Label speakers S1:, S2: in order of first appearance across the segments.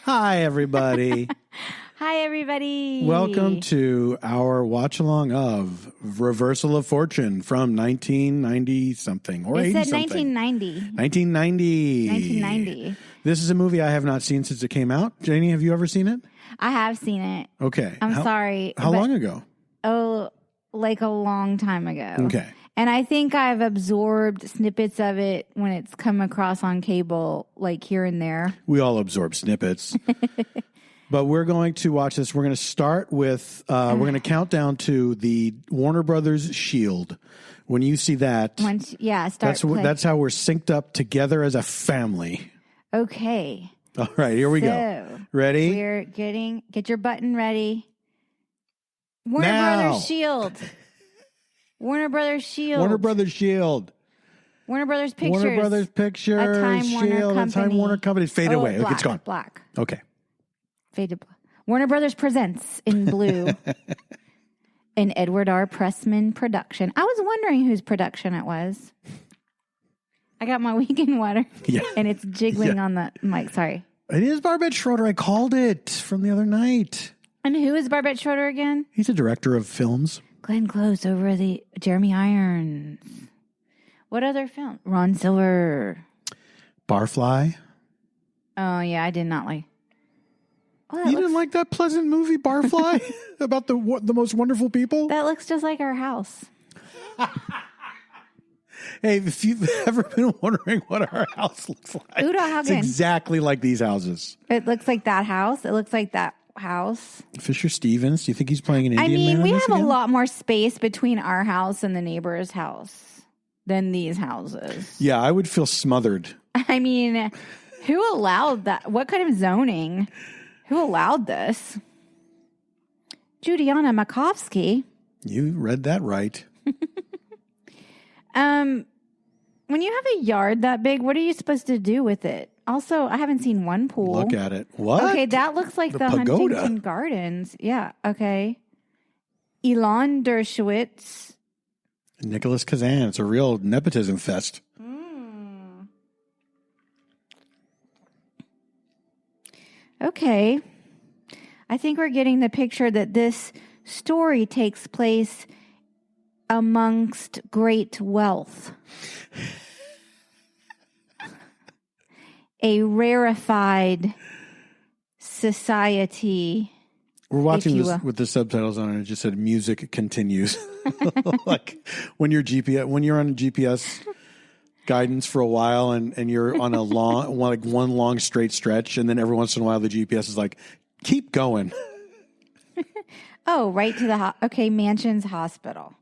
S1: Hi, everybody.
S2: Hi, everybody.
S1: Welcome to our watch-along of Reversal of Fortune from 1990-something or 80-something.
S2: It said 1990.
S1: 1990.
S2: 1990.
S1: This is a movie I have not seen since it came out. Janie, have you ever seen it?
S2: I have seen it.
S1: Okay.
S2: I'm sorry.
S1: How long ago?
S2: Oh, like a long time ago.
S1: Okay.
S2: And I think I've absorbed snippets of it when it's come across on cable, like here and there.
S1: We all absorb snippets. But we're going to watch this. We're going to start with, we're going to count down to the Warner Brothers Shield. When you see that, that's how we're synced up together as a family.
S2: Okay.
S1: All right, here we go. Ready?
S2: Get your button ready. Warner Brothers Shield. Warner Brothers Shield.
S1: Warner Brothers Shield.
S2: Warner Brothers Pictures.
S1: Warner Brothers Pictures.
S2: A Time Warner
S1: Shield.
S2: Company.
S1: A Time Warner Company. Fade away.
S2: Black,
S1: it's gone.
S2: Black.
S1: Okay.
S2: Fade to black. Warner Brothers presents in blue. An Edward R. Pressman production. I was wondering whose production it was. I got my weekend water.
S1: Yeah.
S2: And it's jiggling on the mic. Sorry.
S1: It is Barbette Schroeder. I called it from the other night.
S2: And who is Barbette Schroeder again?
S1: He's a director of films.
S2: Glenn Close over the Jeremy Irons. What other film? Ron Silver.
S1: Barfly.
S2: Oh, yeah, I did not like.
S1: Oh, you didn't like that pleasant movie, Barfly? About the most wonderful people?
S2: That looks just like our house.
S1: Hey, if you've ever been wondering what our house looks like, it's exactly like these houses.
S2: It looks like that house. It looks like that house.
S1: Fisher Stevens, do you think he's playing an Indian man?
S2: We have a lot more space between our house and the neighbor's house than these houses.
S1: Yeah, I would feel smothered.
S2: I mean, who allowed that? What kind of zoning? Who allowed this? Judiana Makovsky.
S1: You read that right.
S2: When you have a yard that big, what are you supposed to do with it? Also, I haven't seen one pool.
S1: Look at it. What?
S2: Okay, that looks like the Huntington Gardens. Yeah, okay. Elon Dershowitz.
S1: Nicholas Kazan. It's a real nepotism fest.
S2: Okay. I think we're getting the picture that this story takes place amongst great wealth. A rarefied society.
S1: We're watching this with the subtitles on, and it just said "music continues." Like when you're on GPS guidance for a while, and you're on a one long straight stretch, and then every once in a while the GPS is like, "Keep going."
S2: Oh, right to the Mansions Hospital,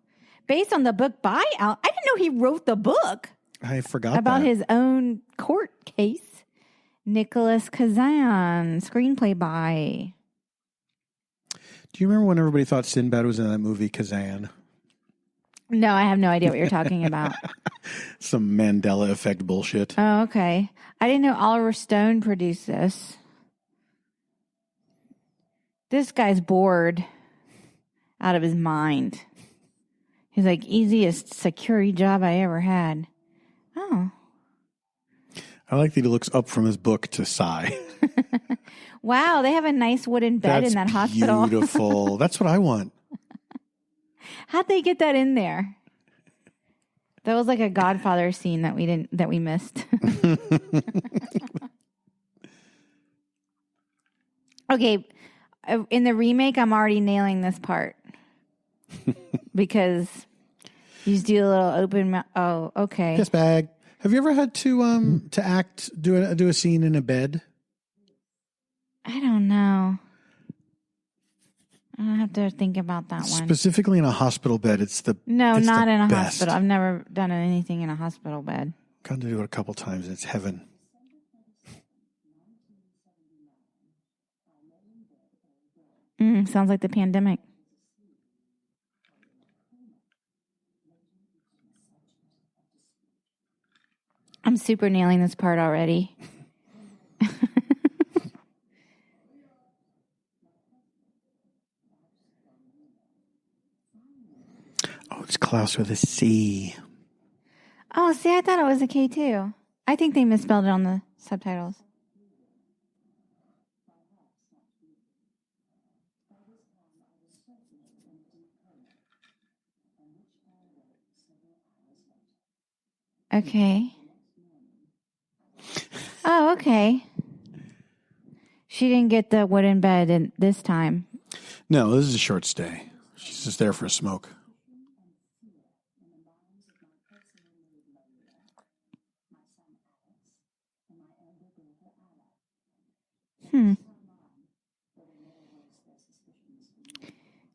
S2: based on the book by Al. I didn't know he wrote the book.
S1: I forgot
S2: about his own court case. Nicholas Kazan, screenplay by.
S1: Do you remember when everybody thought Sinbad was in that movie, Kazan?
S2: No, I have no idea what you're talking about.
S1: Some Mandela effect bullshit.
S2: Oh, okay. I didn't know Oliver Stone produced this. This guy's bored out of his mind. He's like, easiest security job I ever had. Oh.
S1: I like that he looks up from his book to sigh.
S2: Wow, they have a nice wooden bed in that hospital.
S1: Beautiful. That's what I want.
S2: How'd they get that in there? That was like a Godfather scene that we missed. Okay, in the remake, I'm already nailing this part because you just do a little open mouth. Oh, okay.
S1: Yes, bag. Have you ever had to do a scene in a bed?
S2: I don't know. I have to think about that one.
S1: Specifically in a hospital bed,
S2: not in a hospital. I've never done anything in a hospital bed.
S1: Got to do it a couple times. It's heaven.
S2: Sounds like the pandemic. I'm super nailing this part already.
S1: Oh, it's Klaus with a C.
S2: Oh, see, I thought it was a K too. I think they misspelled it on the subtitles. Okay. Oh, okay. She didn't get the wooden bed this time.
S1: No, this is a short stay. She's just there for a smoke.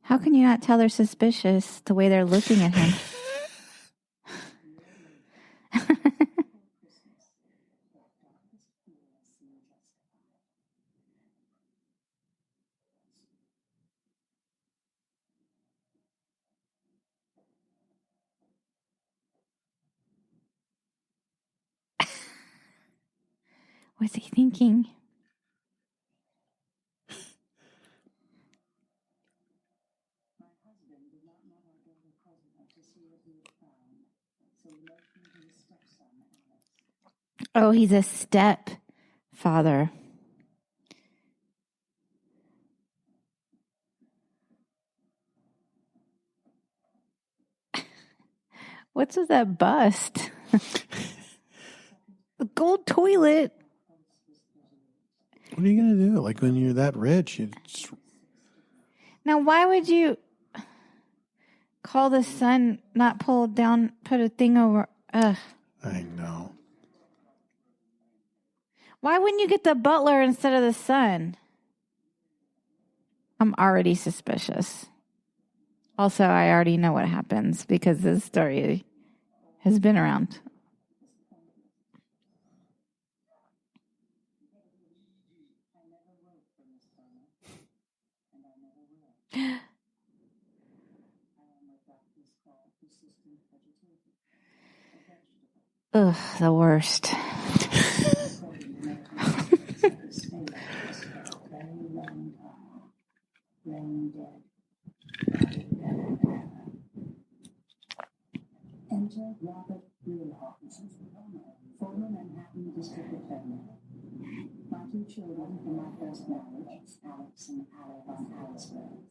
S2: How can you not tell they're suspicious the way they're looking at him? What's he thinking? Oh, he's a stepfather. What's with that bust? The gold toilet.
S1: What are you going to do? Like when you're that rich, you just...
S2: Now, why would you call the son, not pull down, put a thing over? Ugh.
S1: I know.
S2: Why wouldn't you get the butler instead of the son? I'm already suspicious. Also, I already know what happens because this story has been around. Ugh, the worst.
S3: Enter Robert Blanco, former Manhattan district attorney. My two children from my first marriage, Alex and Alec on Harrisburg,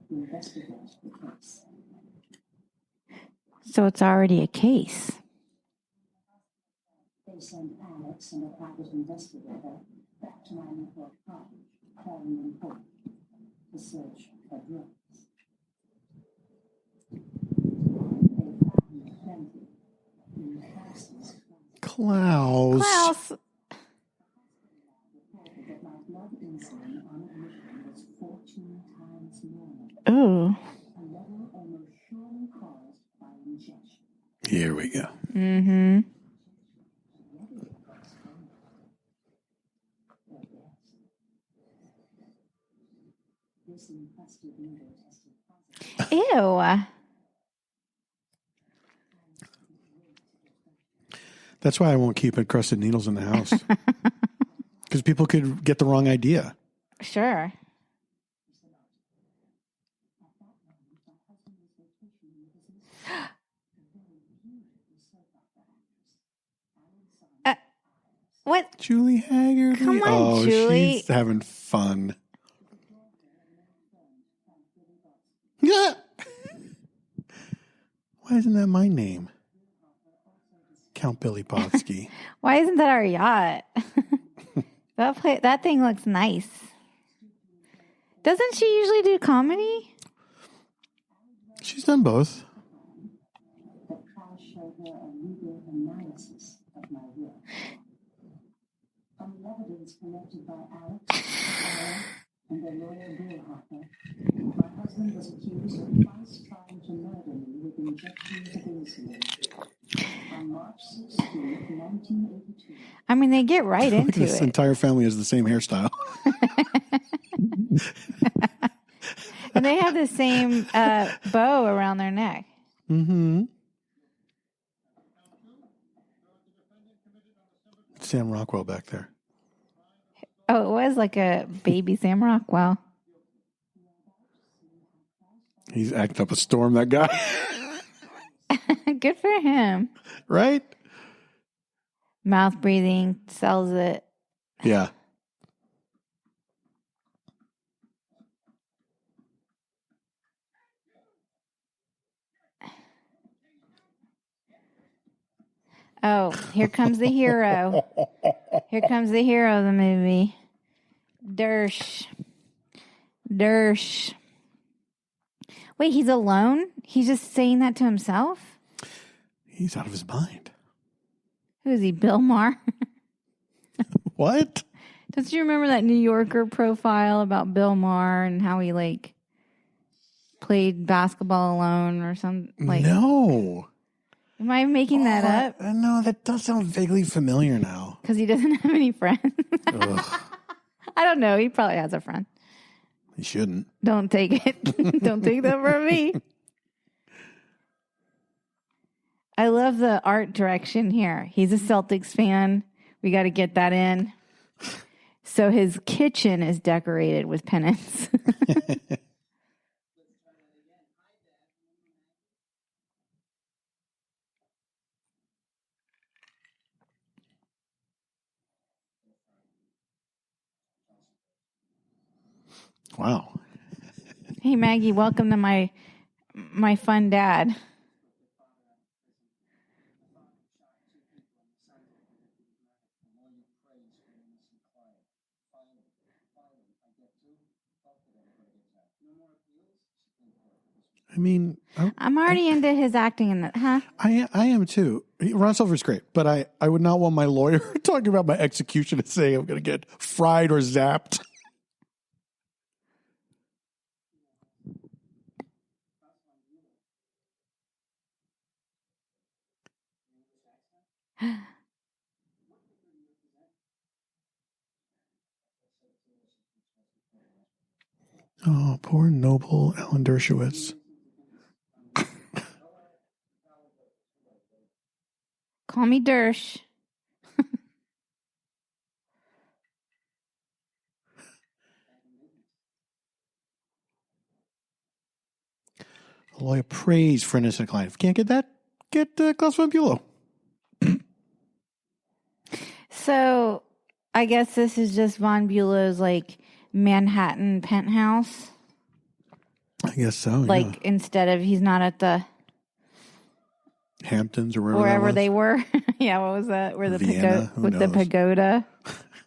S3: who investigate the case.
S2: So it's already a case.
S3: They sent Alex and a private investigator back to my Newport cottage, calling them home to search for drugs.
S1: Klaus.
S2: Ooh.
S1: Here we go.
S2: Mm-hmm. Ew.
S1: That's why I won't keep encrusted needles in the house. Because people could get the wrong idea.
S2: Sure. What?
S1: Julie Hagerty.
S2: Come on, Julie.
S1: She's having fun. Yeah. Why isn't that my name? Count Billy Potsky.
S2: Why isn't that our yacht? That thing looks nice. Doesn't she usually do comedy?
S1: She's done both.
S3: Evidence collected by Alex and their lawyer Bill Harper, my husband was accused of twice trying to murder me with injections of insulin. On March 16, 1982.
S2: I mean, they get right into
S1: this
S2: it.
S1: entire family has the same hairstyle.
S2: And they have the same bow around their neck.
S1: Mm-hmm. Sam Rockwell back there.
S2: Oh, it was like a baby Sam Rockwell.
S1: He's acting up a storm, that guy.
S2: Good for him.
S1: Right?
S2: Mouth breathing, sells it.
S1: Yeah.
S2: Oh, here comes the hero. Here comes the hero of the movie. Dersh. Wait, he's alone? He's just saying that to himself?
S1: He's out of his mind.
S2: Who is he, Bill Maher?
S1: What?
S2: Don't you remember that New Yorker profile about Bill Maher and how he, like, played basketball alone or something? Like,
S1: no.
S2: Am I making that up?
S1: No, that does sound vaguely familiar now.
S2: Because he doesn't have any friends. I don't know. He probably has a friend.
S1: He shouldn't.
S2: Don't take it. Don't take that from me. I love the art direction here. He's a Celtics fan. We got to get that in. So his kitchen is decorated with pennants.
S1: Wow.
S2: Hey, Maggie, welcome to my fun dad.
S1: I mean,
S2: I'm already into his acting in that, huh?
S1: I am too. Ron Silver's great, but I would not want my lawyer talking about my execution and saying I'm going to get fried or zapped. Oh, poor noble Alan Dershowitz.
S2: Call me Dersh.
S1: A lawyer prays for an innocent client. If you can't get that, get Klaus von Bülow.
S2: So, I guess this is just Von Bülow's, like, Manhattan penthouse.
S1: I guess so.
S2: Like, instead of, he's not at the
S1: Hamptons or
S2: wherever they were. Yeah, what was that? Where the
S1: Vienna,
S2: with the pagoda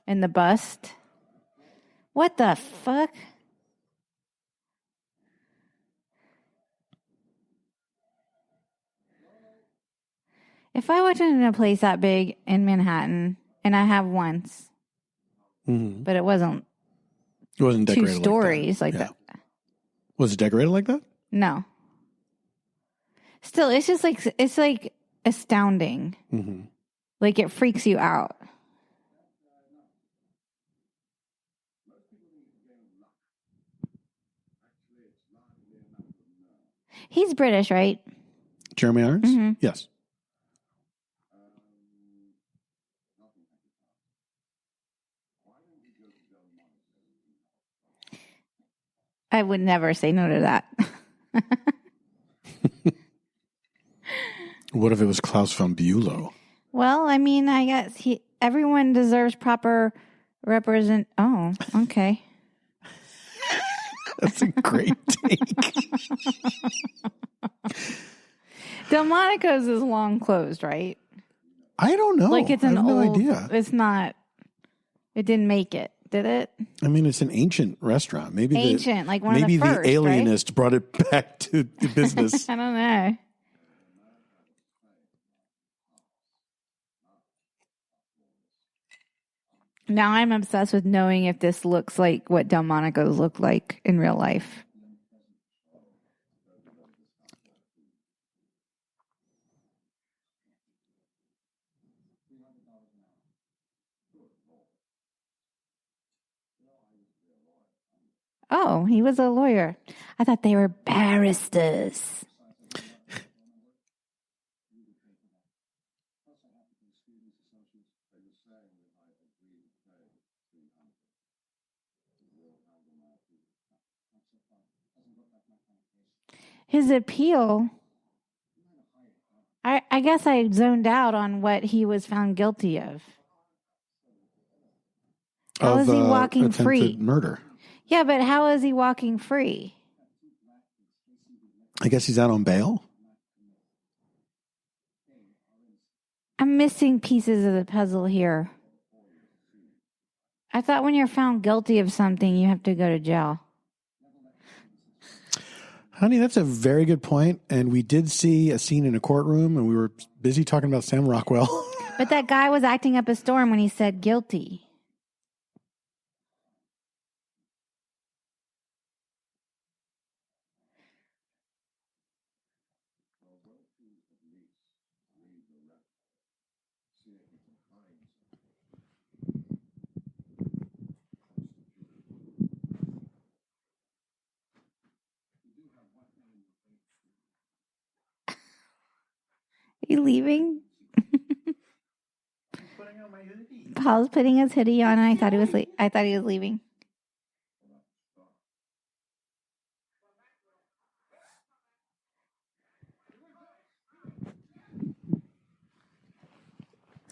S2: and the bust. What the fuck? If I went in a place that big in Manhattan, and I have once, but it wasn't
S1: decorated
S2: 2 stories like that.
S1: Was it decorated like that?
S2: No. Still, it's just like, it's like astounding.
S1: Mm-hmm.
S2: Like it freaks you out. He's British, right?
S1: Jeremy Irons?
S2: Mm-hmm.
S1: Yes.
S2: I would never say no to that.
S1: What if it was Klaus von Bülow?
S2: Well, I mean, I guess everyone deserves proper represent. Oh, okay.
S1: That's a great take.
S2: Delmonico's is long closed, right?
S1: I don't know.
S2: Like it's an
S1: no
S2: old.
S1: idea.
S2: It's not. It didn't make it, did it?
S1: I mean, it's an ancient restaurant. Maybe
S2: like one
S1: maybe
S2: of the first.
S1: Maybe the alienist
S2: right?
S1: brought it back to the business.
S2: I don't know. Now I'm obsessed with knowing if this looks like what Delmonico's look like in real life. Oh, he was a lawyer. I thought they were barristers. His appeal, I guess I zoned out on what he was found guilty of. How is he walking free?
S1: Murder.
S2: Yeah, but how is he walking free?
S1: I guess he's out on bail.
S2: I'm missing pieces of the puzzle here. I thought when you're found guilty of something, you have to go to jail.
S1: Honey, that's a very good point. And we did see a scene in a courtroom, and we were busy talking about Sam Rockwell.
S2: But that guy was acting up a storm when he said guilty. Are you leaving? Paul's putting his hoodie on, and I thought he was leaving.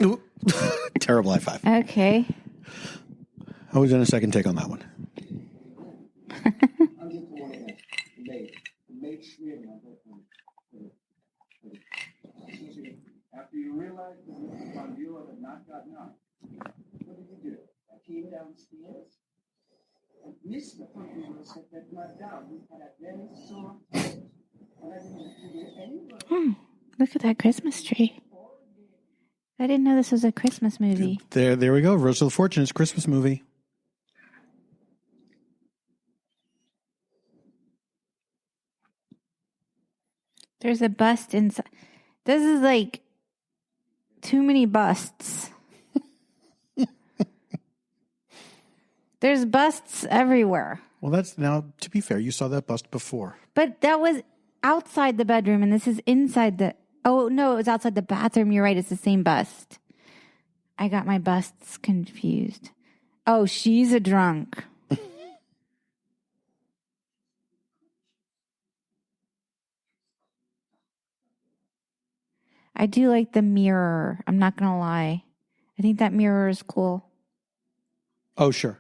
S1: Ooh. Terrible high five.
S2: Okay.
S1: I was in a second take on that one.
S3: After you realized that Mr. Bandura had not gotten up, what did you do? I came downstairs, and Mr. Bandura said that Madame had a very soft throat, and I didn't figure anybody.
S2: Look at that Christmas tree. I didn't know this was a Christmas movie.
S1: There we go. Rose of Fortune is a Christmas movie.
S2: There's a bust inside. This is like too many busts. There's busts everywhere.
S1: Well, that's now, to be fair, you saw that bust before.
S2: But that was outside the bedroom, and this is inside the... Oh, no, it was outside the bathroom. You're right. It's the same bust. I got my busts confused. Oh, she's a drunk. I do like the mirror. I'm not going to lie. I think that mirror is cool.
S1: Oh, sure.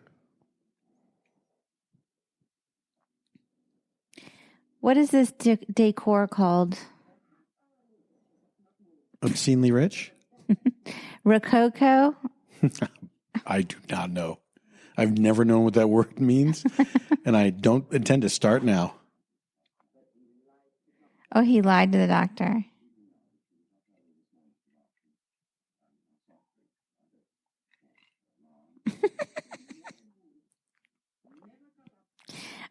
S2: What is this decor called?
S1: Obscenely rich?
S2: Rococo?
S1: I do not know. I've never known what that word means, and I don't intend to start now.
S2: Oh, he lied to the doctor.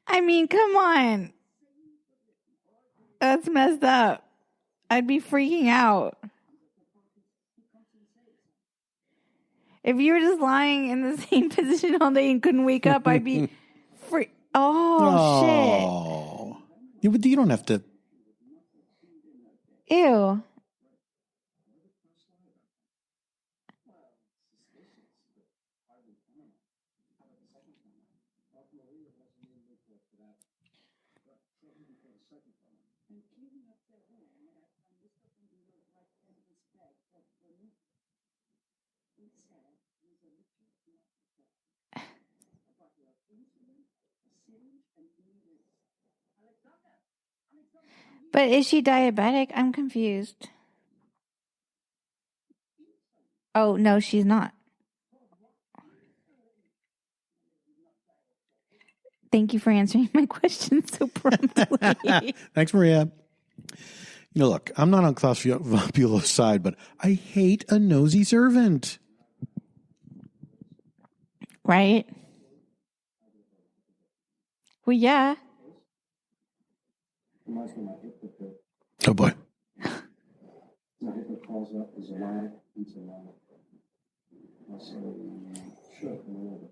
S2: I mean, come on. That's messed up. I'd be freaking out. If you were just lying in the same position all day and couldn't wake up, I'd be Oh,
S1: shit. You don't have to.
S2: Ew. But is she diabetic? I'm confused. Oh, no, she's not. Thank you for answering my question so promptly.
S1: Thanks, Maria. Look, I'm not on Klaus Vampulo's side, but I hate a nosy servant.
S2: Right? Well, yeah.
S1: Oh, boy.
S3: My hip calls up as a lie. It's a lie. I say, sure, come on over.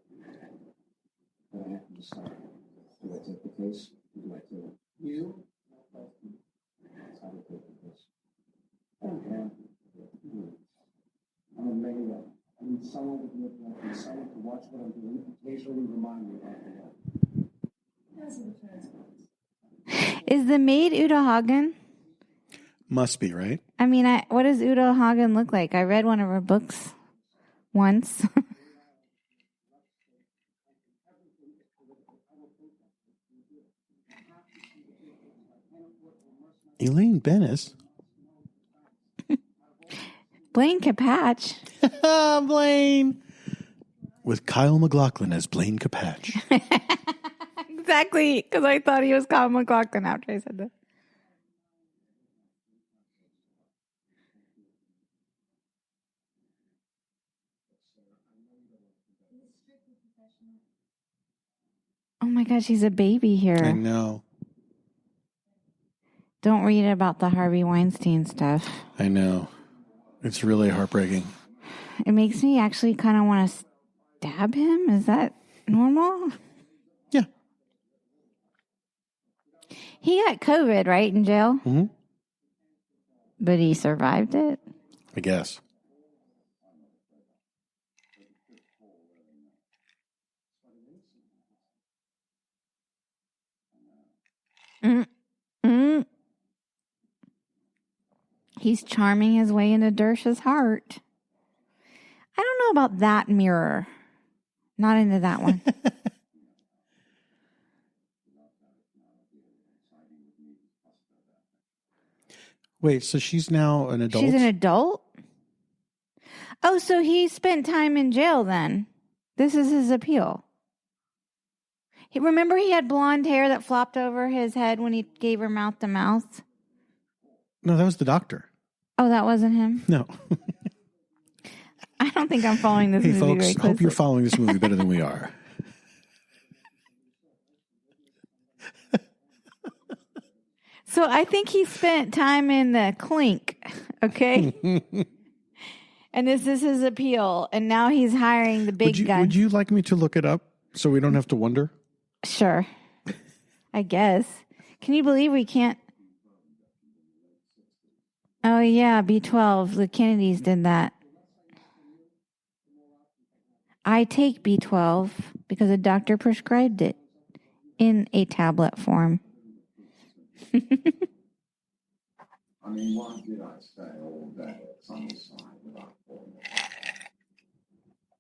S3: But I have to decide. Do I take the case or do I kill you? I will take the case. I don't care. I'm a mega. I need someone with me. I need someone to watch what I'm doing and occasionally remind me about it.
S2: Is the maid Uta Hagen?
S1: Must be, right?
S2: I mean, what does Uta Hagen look like? I read one of her books once.
S1: Elaine Bennis?
S2: Blaine Capatch.
S1: Blaine. With Kyle MacLachlan as Blaine Capatch.
S2: Exactly, because I thought he was Kyle MacLachlan after I said that. Oh my gosh, he's a baby here.
S1: I know.
S2: Don't read about the Harvey Weinstein stuff.
S1: I know. It's really heartbreaking.
S2: It makes me actually kind of want to stab him. Is that normal?
S1: Yeah.
S2: He got COVID, right, in jail?
S1: Mm-hmm.
S2: But he survived it?
S1: I guess.
S2: Mm-mm. He's charming his way into Dersh's heart. I don't know about that mirror. Not into that one.
S1: Wait, so she's now an adult?
S2: She's an adult? Oh, so he spent time in jail then. This is his appeal. Remember he had blonde hair that flopped over his head when he gave her mouth to mouth?
S1: No, that was the doctor.
S2: Oh, that wasn't him?
S1: No.
S2: I don't think I'm following this movie
S1: folks,
S2: very closely.
S1: hope you're following this movie better than we are.
S2: So I think he spent time in the clink, okay? And this is his appeal. And now he's hiring the big guy.
S1: Would you like me to look it up so we don't have to wonder?
S2: Sure. I guess. Can you believe we can't? Oh, yeah, B12. The Kennedys did that. I take B12 because a doctor prescribed it in a tablet form.
S4: I mean, why did I stay all day at Sunny's side without falling apart?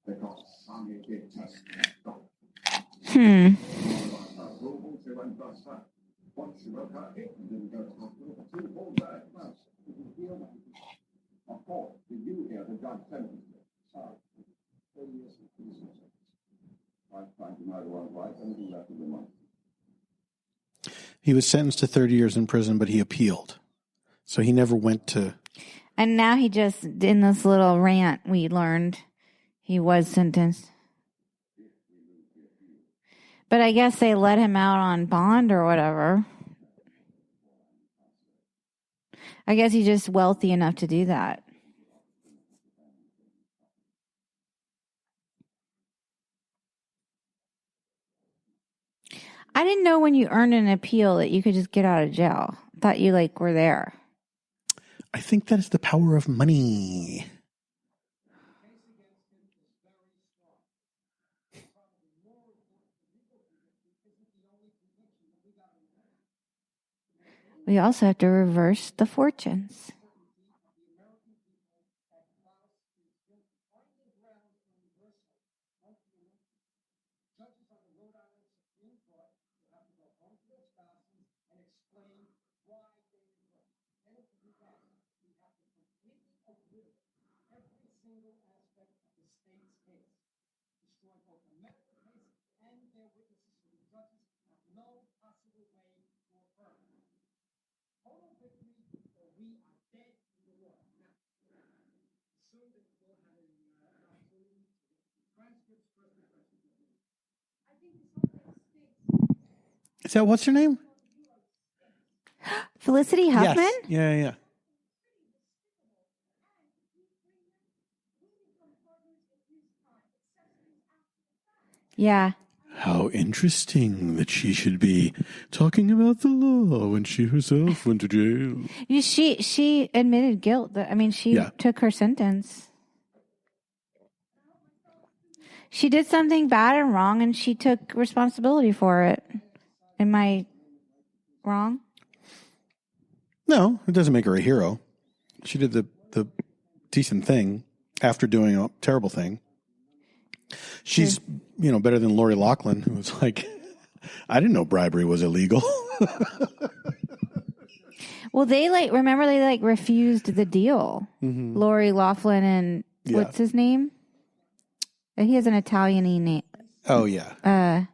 S4: Because Sunny did test me. Once she broke her hip and didn't go to hospital for 2 whole days. No, it was the other. Of course, did you hear the judge sentenced me? Sorry. 30 years in prison. I tried to know the wrong right and he left the month.
S1: He was sentenced to 30 years in prison, but he appealed. So he never went to...
S2: And now he just, in this little rant we learned, he was sentenced. But I guess they let him out on bond or whatever. I guess he's just wealthy enough to do that. I didn't know when you earned an appeal that you could just get out of jail. I thought you were there.
S1: I think that is the power of money.
S2: We also have to reverse the fortunes.
S1: Is that what's her name?
S2: Felicity Huffman?
S1: Yes. Yeah.
S2: Yeah.
S1: How interesting that she should be talking about the law when she herself went to jail.
S2: She admitted guilt. I mean, she took her sentence. She did something bad and wrong, and she took responsibility for it. Am I wrong?
S1: No, it doesn't make her a hero. She did the decent thing after doing a terrible thing. She's, better than Lori Loughlin, who was like, I didn't know bribery was illegal.
S2: Well, they remember they refused the deal.
S1: Mm-hmm.
S2: Lori Loughlin and what's his name? He has an Italian-y name.
S1: Oh, yeah.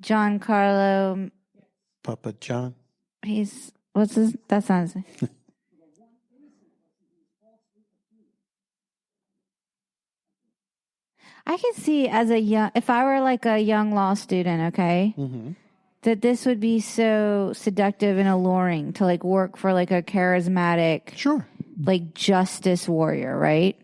S2: Giancarlo.
S1: Papa John.
S2: That's not his name. I can see if I were like a young law student, okay, that this would be so seductive and alluring to like work for like a charismatic, like justice warrior, right?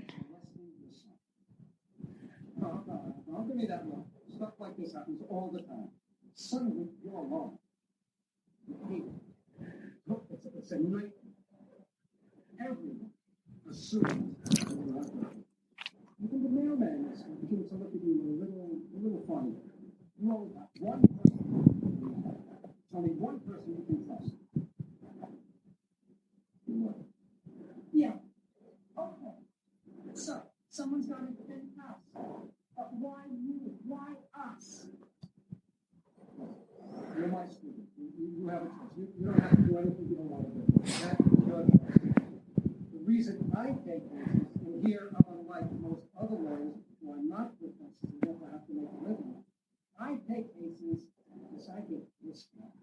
S4: I'll give me that one. Stuff like this happens all the time. Suddenly, you're alone. You hate it. Look, it's a night. Everyone assumes even the mailman is beginning to look at you a little funny. You only got one person. It's only one person you can trust.
S3: Yeah. Okay. So, someone's got a thin house. But why you? Why us?
S4: You're my student. You have a choice. You don't have to do anything you don't want to do. That's your choice. The reason I take cases, and here I'm unlike most other lawyers who are not professors and therefore have to make a living, I take cases because I get pissed off.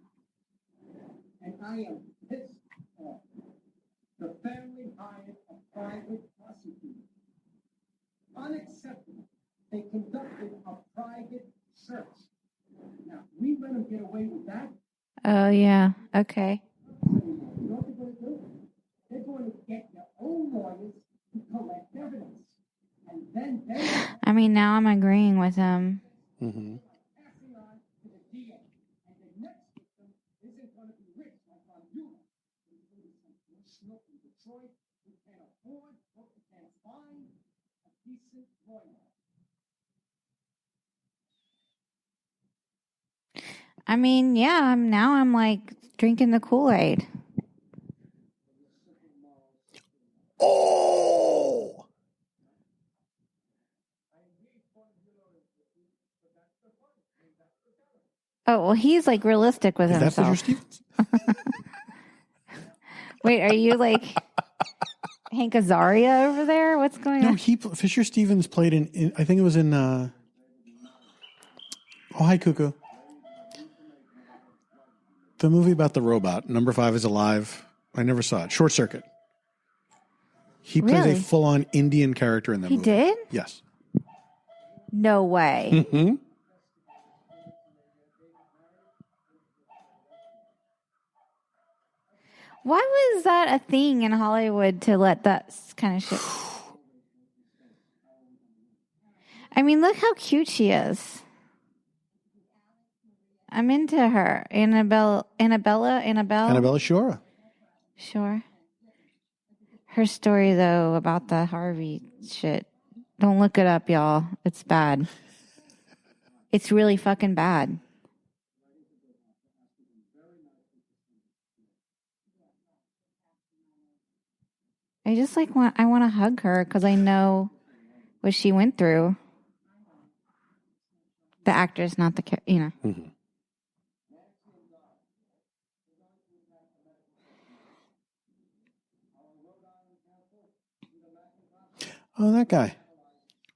S4: And I am pissed off. The family hired a private prosecutor. Unacceptable. They conducted a private search. Now, we let them get away with that.
S2: Oh, yeah. Okay.
S4: You know what they're going to do? They're going to get their own lawyers to collect evidence. And then
S2: I mean, now I'm agreeing with him.
S1: Mm-hmm.
S4: passing on to the DA. And the next victim isn't going to be rich like on you. It's going to be some poor schnook in Detroit who can't afford or who can't find a decent lawyer.
S2: I mean, yeah, I'm like drinking the Kool-Aid.
S1: Oh!
S2: Oh, well, he's like realistic with
S1: Is that
S2: himself.
S1: Fisher Stevens?
S2: Wait, are you like Hank Azaria over there? What's going on?
S1: No, Fisher Stevens played in I think it was in Oh, Hi Cuckoo. The movie about the robot. Number 5 is Alive. I never saw it. Short Circuit. He plays
S2: Really?
S1: a full-on Indian character in that
S2: He
S1: movie.
S2: did?
S1: Yes.
S2: No way.
S1: Mm-hmm.
S2: Why was that a thing in Hollywood to let that kind of shit? I mean, look how cute she is. I'm into her. Annabelle.
S1: Annabella Shora.
S2: Sure. Her story, though, about the Harvey shit. Don't look it up, y'all. It's bad. It's really fucking bad. I just want to hug her because I know what she went through. The actress, not the,
S1: Mm-hmm. Oh, that guy.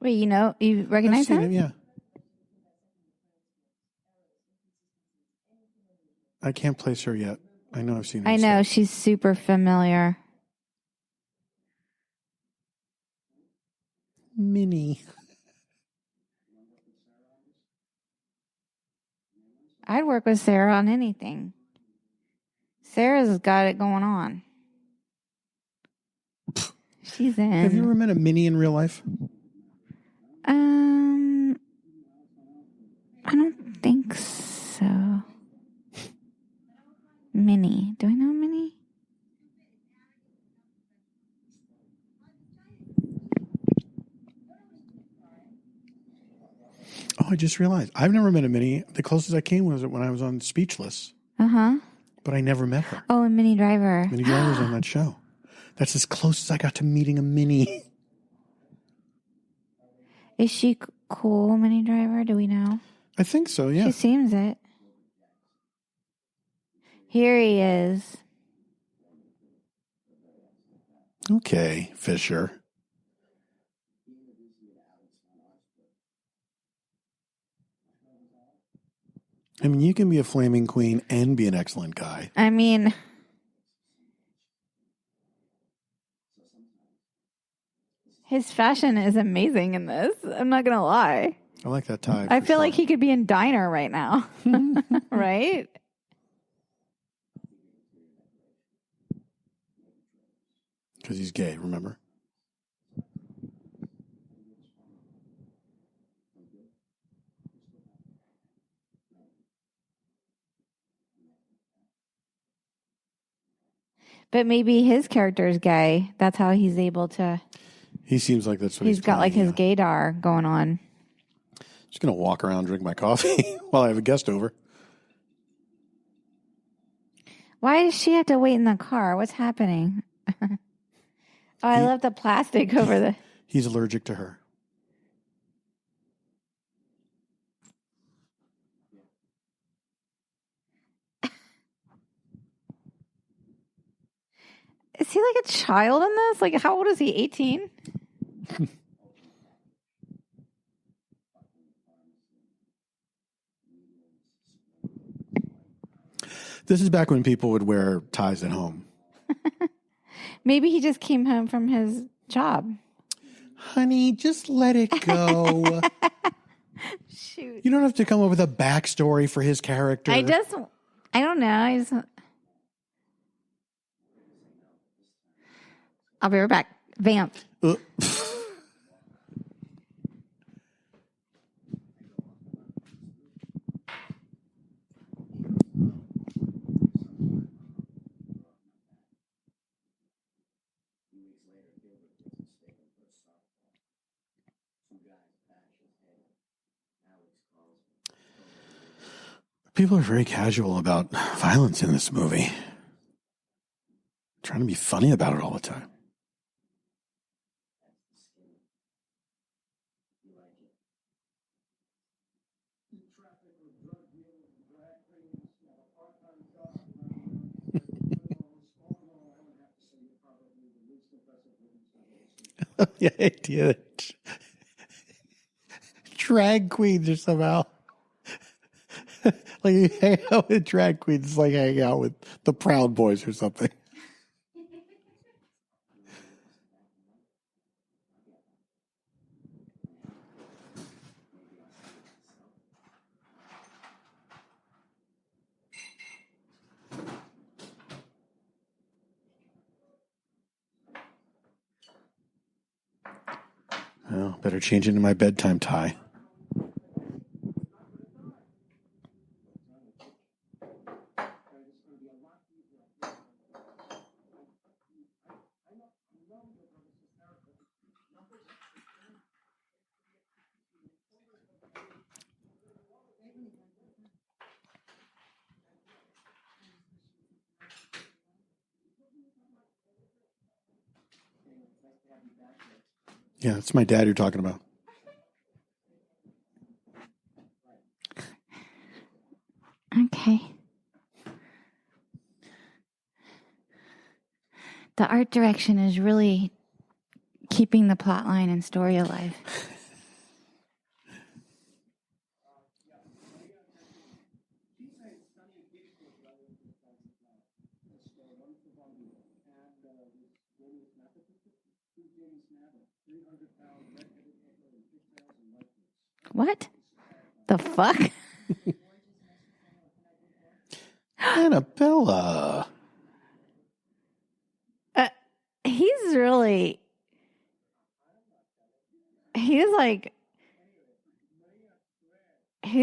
S2: Wait, you recognize
S1: I've seen
S2: him?
S1: Yeah. I can't place her yet. I know I've seen her.
S2: I know, she's super familiar.
S1: Minnie.
S2: I'd work with Sarah on anything. Sarah's got it going on. She's in.
S1: Have you ever met a Minnie in real life?
S2: I don't think so. Minnie. Do I know Minnie?
S1: Oh, I just realized. I've never met a Minnie. The closest I came was when I was on Speechless.
S2: Uh-huh.
S1: But I never met her.
S2: Oh, and Minnie Driver.
S1: Minnie Driver was on that show. That's as close as I got to meeting a Minnie.
S2: Is she cool, Minnie Driver? Do we know?
S1: I think so, yeah.
S2: She seems it. Here he is.
S1: Okay, Fisher. I mean, you can be a flaming queen and be an excellent guy.
S2: I mean, his fashion is amazing in this. I'm not going to lie.
S1: I like that tie.
S2: I feel like he could be in Diner right now. Right?
S1: Because he's gay, remember?
S2: But maybe his character is gay. That's how he's able to.
S1: He seems like that's what
S2: he's got like his gaydar going on.
S1: Just going to walk around and drink my coffee while I have a guest over.
S2: Why does she have to wait in the car? What's happening? I left the plastic over the...
S1: He's allergic to her.
S2: Is he like a child in this? Like, how old is he? 18?
S1: This is back when people would wear ties at home.
S2: Maybe he just came home from his job.
S1: Honey, just let it go.
S2: Shoot.
S1: You don't have to come up with a backstory for his character.
S2: I don't know. I'll be right back. Vamp.
S1: People are very casual about violence in this movie. Trying to be funny about it all the time. The idea that drag queens are somehow like you hang out with drag queens, like hanging out with the Proud Boys or something. Well, better change into my bedtime tie. Yeah, it's my dad you're talking about.
S2: Okay. The art direction is really keeping the plot line and story alive. What? The fuck?
S1: Annabella.
S2: He's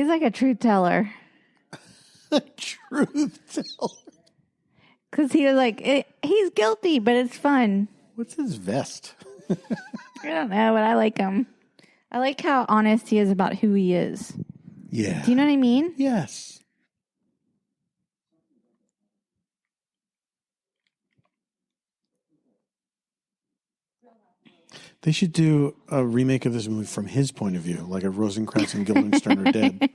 S2: like a truth teller.
S1: A truth teller.
S2: Because he was like, he's guilty, but it's fun.
S1: What's his vest?
S2: I don't know, but I like him. I like how honest he is about who he is.
S1: Yeah.
S2: Do you know what I mean?
S1: Yes. They should do a remake of this movie from his point of view, like a Rosencrantz and Guildenstern are dead.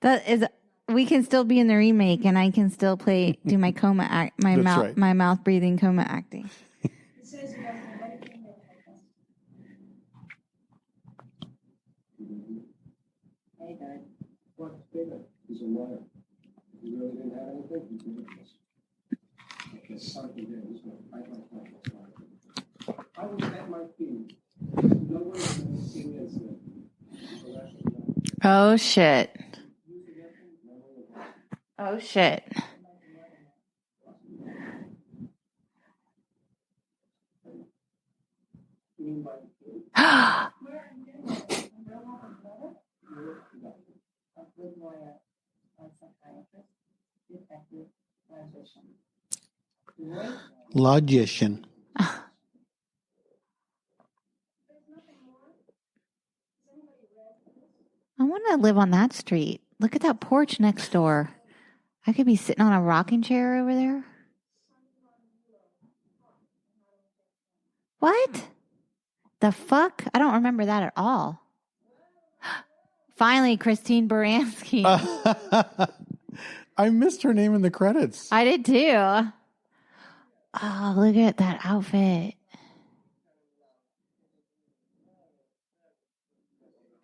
S2: That is we can still be in the remake, and I can still do my coma act, my
S1: That's
S2: mouth,
S1: right.
S2: my mouth breathing coma acting.
S3: It says you don't have anything that happens. Hey, Dad.
S4: What? David? He's a liar. If he really didn't have anything, he could have this. Okay, something there. He's going to fight my friend. I was at my feet. No one has ever seen this. So that's what
S2: Oh shit! Oh shit!
S4: you mean by
S1: Logician.
S2: I want to live on that street. Look at that porch next door. I could be sitting on a rocking chair over there. What? The fuck? I don't remember that at all. Finally, Christine Baranski.
S1: I missed her name in the credits.
S2: I did too. Oh, look at that outfit.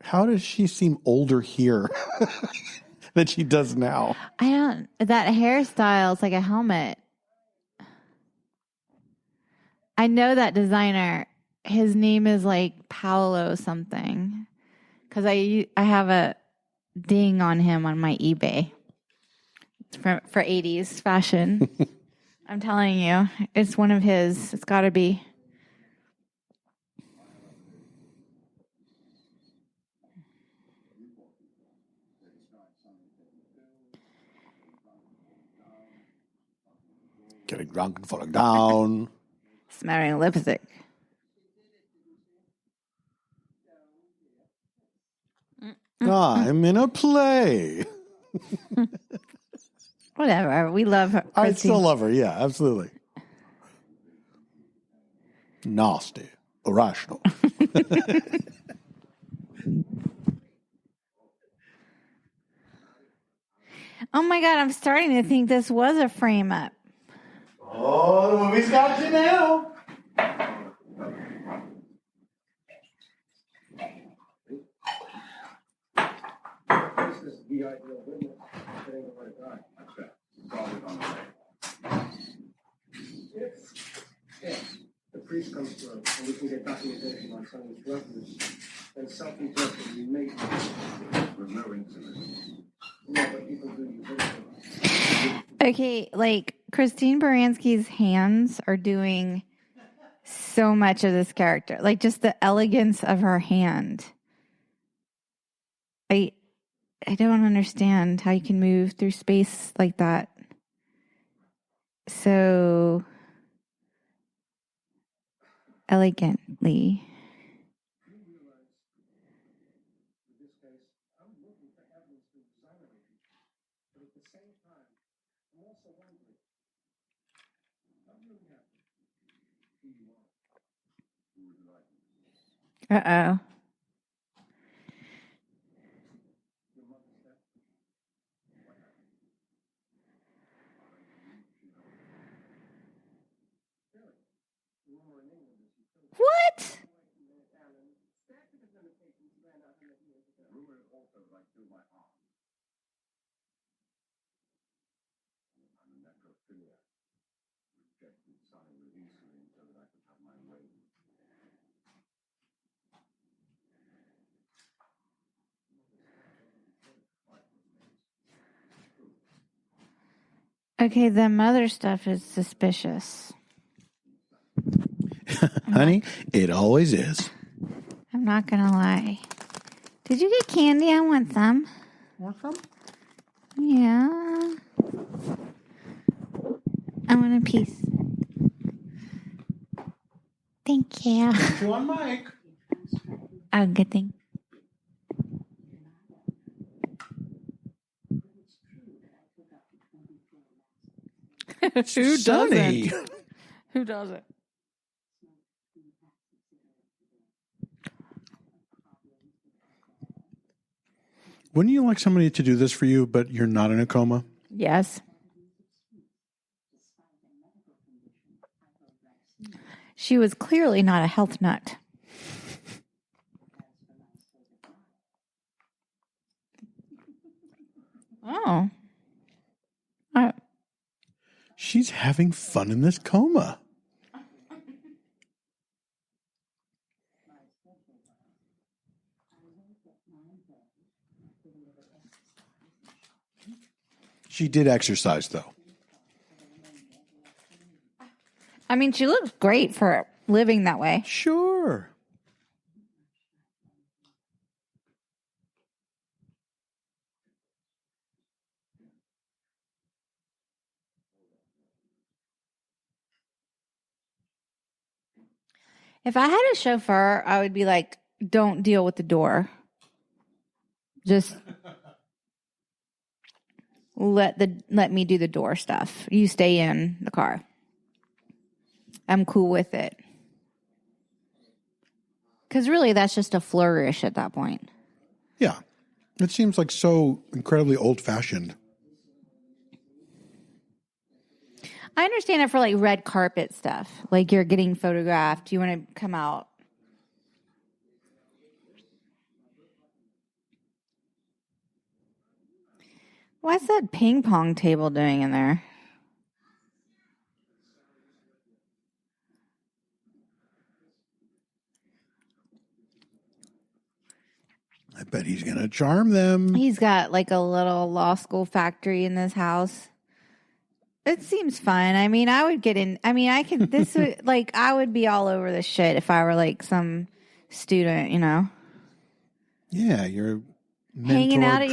S1: How does she seem older here than she does now?
S2: That hairstyle is like a helmet. I know that designer. His name is like Paolo something. Because I have a ding on him on my eBay. It's for 80s fashion. I'm telling you. It's one of his. It's got to be.
S1: Getting drunk and falling down.
S2: Smearing lipstick.
S1: I'm in a play.
S2: Whatever. We love her.
S1: I still love her. Yeah, absolutely. Nasty. Irrational.
S2: Oh my God, I'm starting to think this was a frame up.
S1: Oh, the movie's got you now.
S4: this is the ideal witness? Getting the right guy. That's right. It's always on the way. If the priest comes through and we can get documentation on some of these drug use, then self-injected we may with no incident. Yeah, but people do use it.
S2: Okay, like Christine Baranski's hands are doing so much of this character. Like just the elegance of her hand. I don't understand how you can move through space like that. So elegantly. Uh-oh. What? Okay, the mother stuff is suspicious.
S1: Honey, it always is.
S2: I'm not going to lie. Did you get candy? I want some.
S1: Want some?
S2: Yeah. I want a piece. Thank you.
S1: You on mic.
S2: Oh, good thing. Who
S1: Sonny.
S2: doesn't? Who doesn't?
S1: Wouldn't you like somebody to do this for you, but you're not in a coma?
S2: Yes. She was clearly not a health nut. Oh.
S1: She's having fun in this coma. She did exercise, though.
S2: I mean, she looks great for living that way.
S1: Sure.
S2: If I had a chauffeur, I would be like, don't deal with the door. Just let me do the door stuff. You stay in the car. I'm cool with it. Because really, that's just a flourish at that point.
S1: Yeah. It seems like so incredibly old-fashioned.
S2: I understand it for like red carpet stuff. Like you're getting photographed. You want to come out. What's that ping pong table doing in there?
S1: I bet he's going to charm them.
S2: He's got like a little law school factory in this house. It seems fun. I mean, I would get in. I mean, I could, this would, like, I would be all over this shit if I were like some student, you know?
S1: Yeah, you're
S2: hanging out at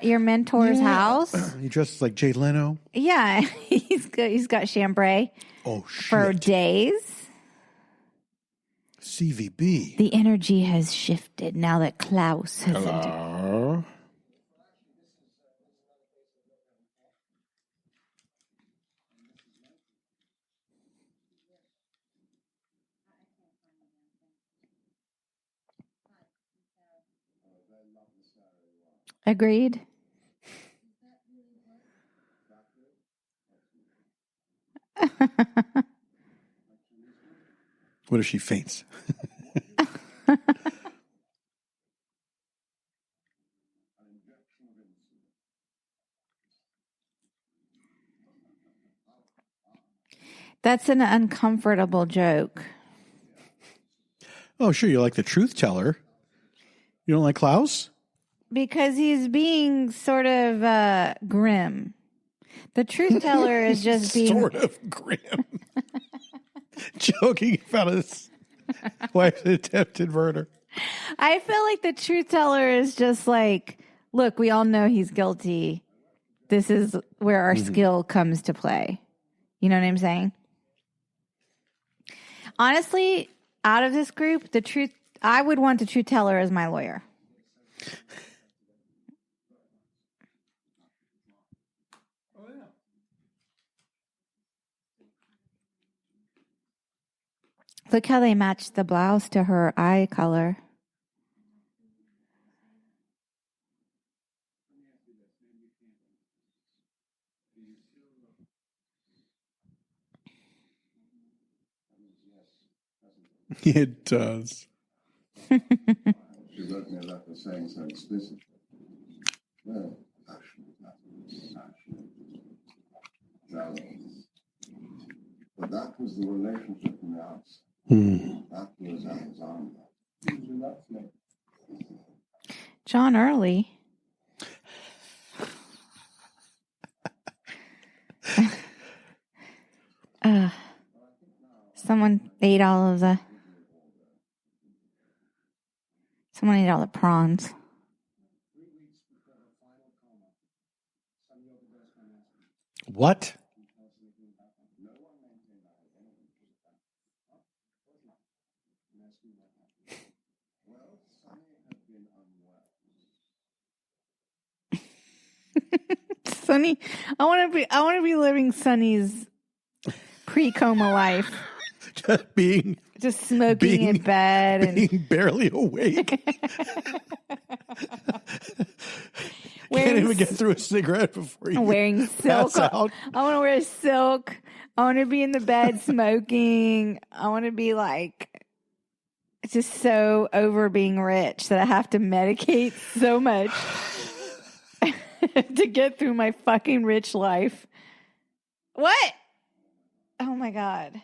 S2: your mentor's house.
S1: He dresses like Jay Leno.
S2: Yeah, he's good. He's got chambray.
S1: Oh, shit.
S2: For days.
S1: CVB.
S2: The energy has shifted now that Klaus has
S1: Hello.
S2: Agreed.
S1: What if she faints?
S2: That's an uncomfortable joke.
S1: Oh, sure. You like the truth teller. You don't like Klaus?
S2: Because he's being sort of grim. The truth teller is just being
S1: sort of grim. Joking about his wife's attempted murder.
S2: I feel like the truth teller is just like, look, we all know he's guilty. This is where our skill comes to play. You know what I'm saying? Honestly, out of this group, I would want the truth teller as my lawyer. Look how they matched the blouse to her eye color.
S1: It does.
S4: She wrote me a letter saying so explicitly. Well, passionate, but that was the relationship from the outside. That was Alexander.
S2: John Early. Someone ate all the prawns.
S1: What?
S2: Sonny, I want to be living Sonny's pre-coma life. Just smoking in bed
S1: being barely awake. can't even get through a cigarette before you
S2: wearing silk.
S1: pass out.
S2: I want to wear silk. I want to be in the bed smoking. I want to be like just so over being rich that I have to medicate so much to get through my fucking rich life. What? Oh my God.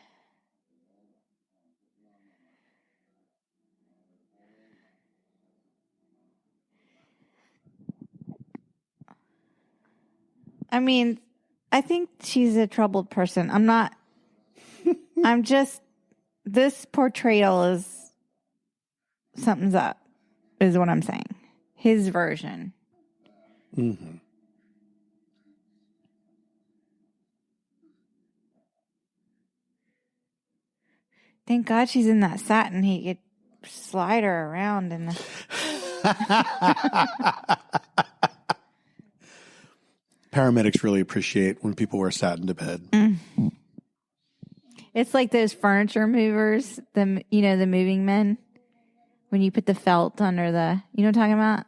S2: I mean, I think she's a troubled person. I'm just, this portrayal is, something's up, is what I'm saying. His version.
S1: Mm-hmm.
S2: Thank God she's in that satin. He could slide her around in the...
S1: Paramedics really appreciate when people wear satin to bed.
S2: Mm. It's like those furniture movers, the moving men. When you put the felt under the, you know what I'm talking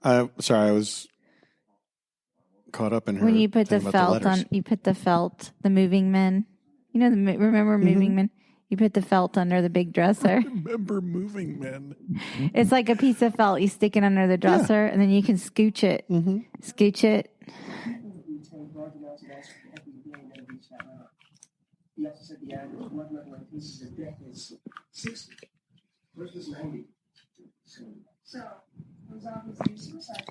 S2: about?
S1: Sorry, I was caught up in her.
S2: When you put the felt on, you put the felt, the moving men. You know, remember moving men? You put the felt under the big dresser.
S1: I remember moving men.
S2: It's like a piece of felt. You stick it under the dresser, and then you can scooch it. Mm-hmm. Scooch it.
S5: He also said the average blood level in cases of death is 60. Hers was 90.
S3: So, it was obviously suicide.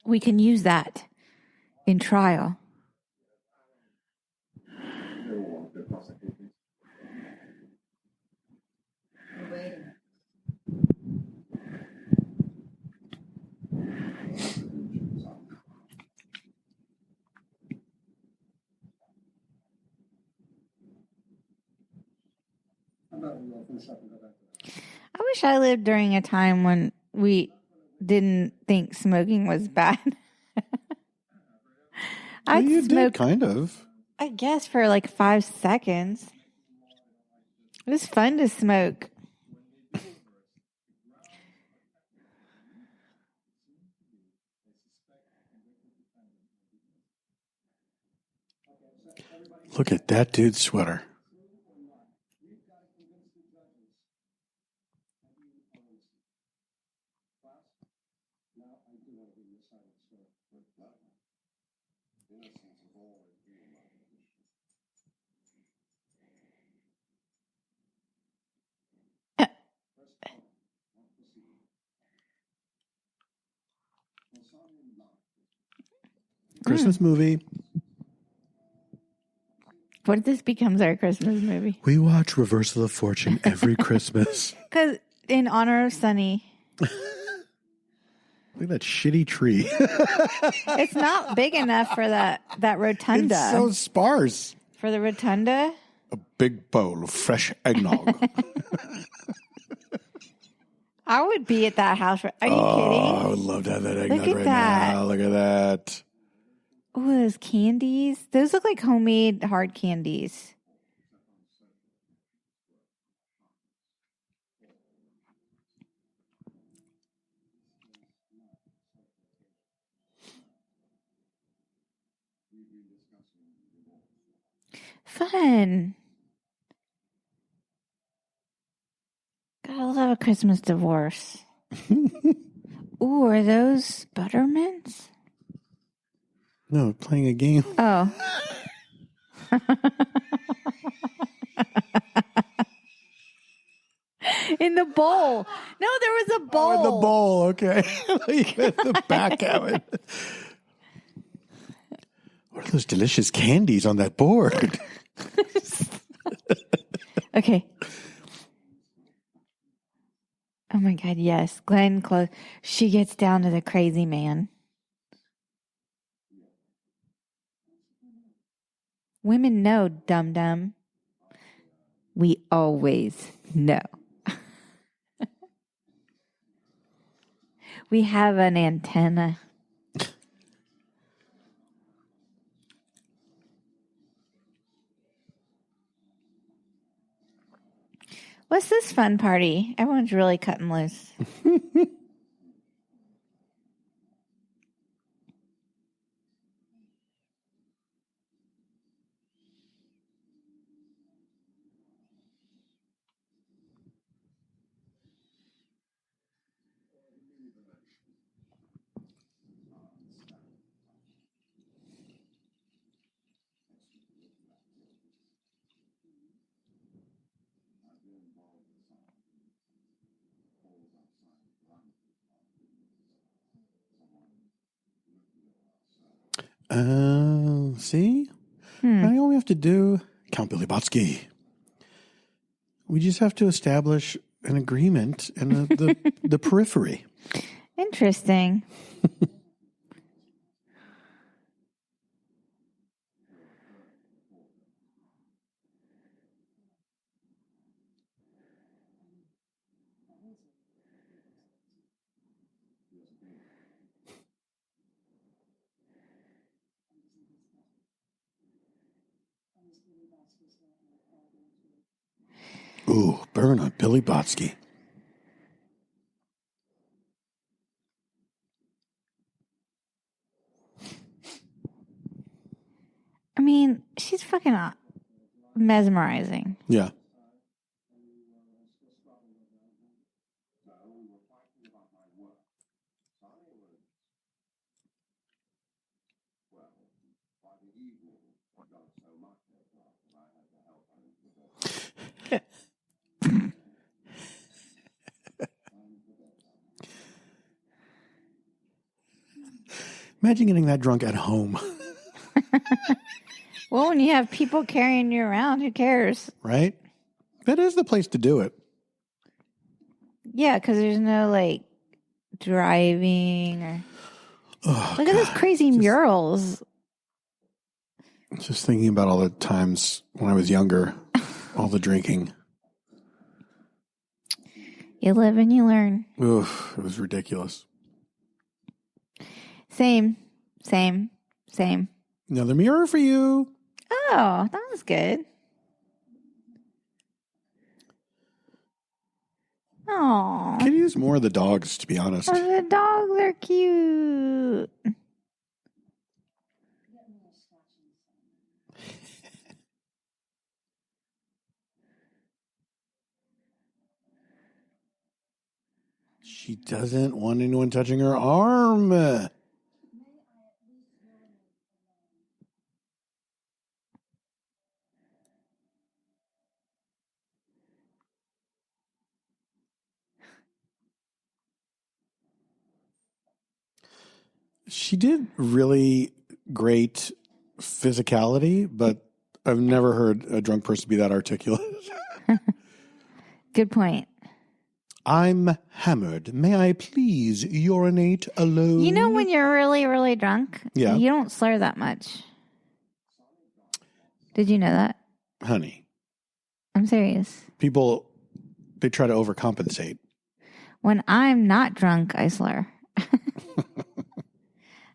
S2: We can use that in trial.
S3: We're waiting.
S2: I wish I lived during a time when we didn't think smoking was bad. I'd
S1: You
S2: smoke,
S1: did, kind of.
S2: I guess, for like 5 seconds. It was fun to smoke.
S1: Look at that dude's sweater. Christmas movie.
S2: What if this becomes our Christmas movie?
S1: We watch Reversal of Fortune every Christmas.
S2: Because in honor of Sunny.
S1: Look at that shitty tree.
S2: It's not big enough for that rotunda.
S1: It's so sparse.
S2: For the rotunda?
S1: A big bowl of fresh eggnog.
S2: I would be at that house. Are you kidding?
S1: I would love to have that eggnog right now. Look at that.
S2: Oh, those candies. Those look like homemade hard candies. Fun. Gotta love a Christmas divorce. Ooh, are those buttermints?
S1: No, playing a game.
S2: Oh. In the bowl. No, there was a bowl.
S1: Oh, in the bowl. Okay. You had the back of it. What are those delicious candies on that board?
S2: Okay. Oh my God, yes. Glenn Close. She gets down to the crazy man. Women know, dum-dum. We always know. We have an antenna. What's this fun party? Everyone's really cutting loose.
S1: See? Now all we have to do, Count Billy Botsky. We just have to establish an agreement in the periphery.
S2: Interesting.
S1: Ooh, burn on Billy Botsky.
S2: I mean, she's fucking mesmerizing.
S1: Yeah. Imagine getting that drunk at home.
S2: Well, when you have people carrying you around, who cares?
S1: Right? That is the place to do it.
S2: Yeah, because there's no, like, driving or... Look at those crazy murals.
S1: Just thinking about all the times when I was younger, all the drinking.
S2: You live and you learn.
S1: Oof, it was ridiculous.
S2: Same.
S1: Another mirror for you.
S2: Oh, that was good. Oh,
S1: Could use more of the dogs, to be honest.
S2: the dogs are cute.
S1: She doesn't want anyone touching her arm. She did really great physicality, but I've never heard a drunk person be that articulate.
S2: Good point.
S1: I'm hammered. May I please urinate alone?
S2: You know when you're really, really drunk?
S1: Yeah.
S2: You don't slur that much. Did you know that?
S1: Honey,
S2: I'm serious.
S1: people, they try to overcompensate.
S2: When I'm not drunk, I slur.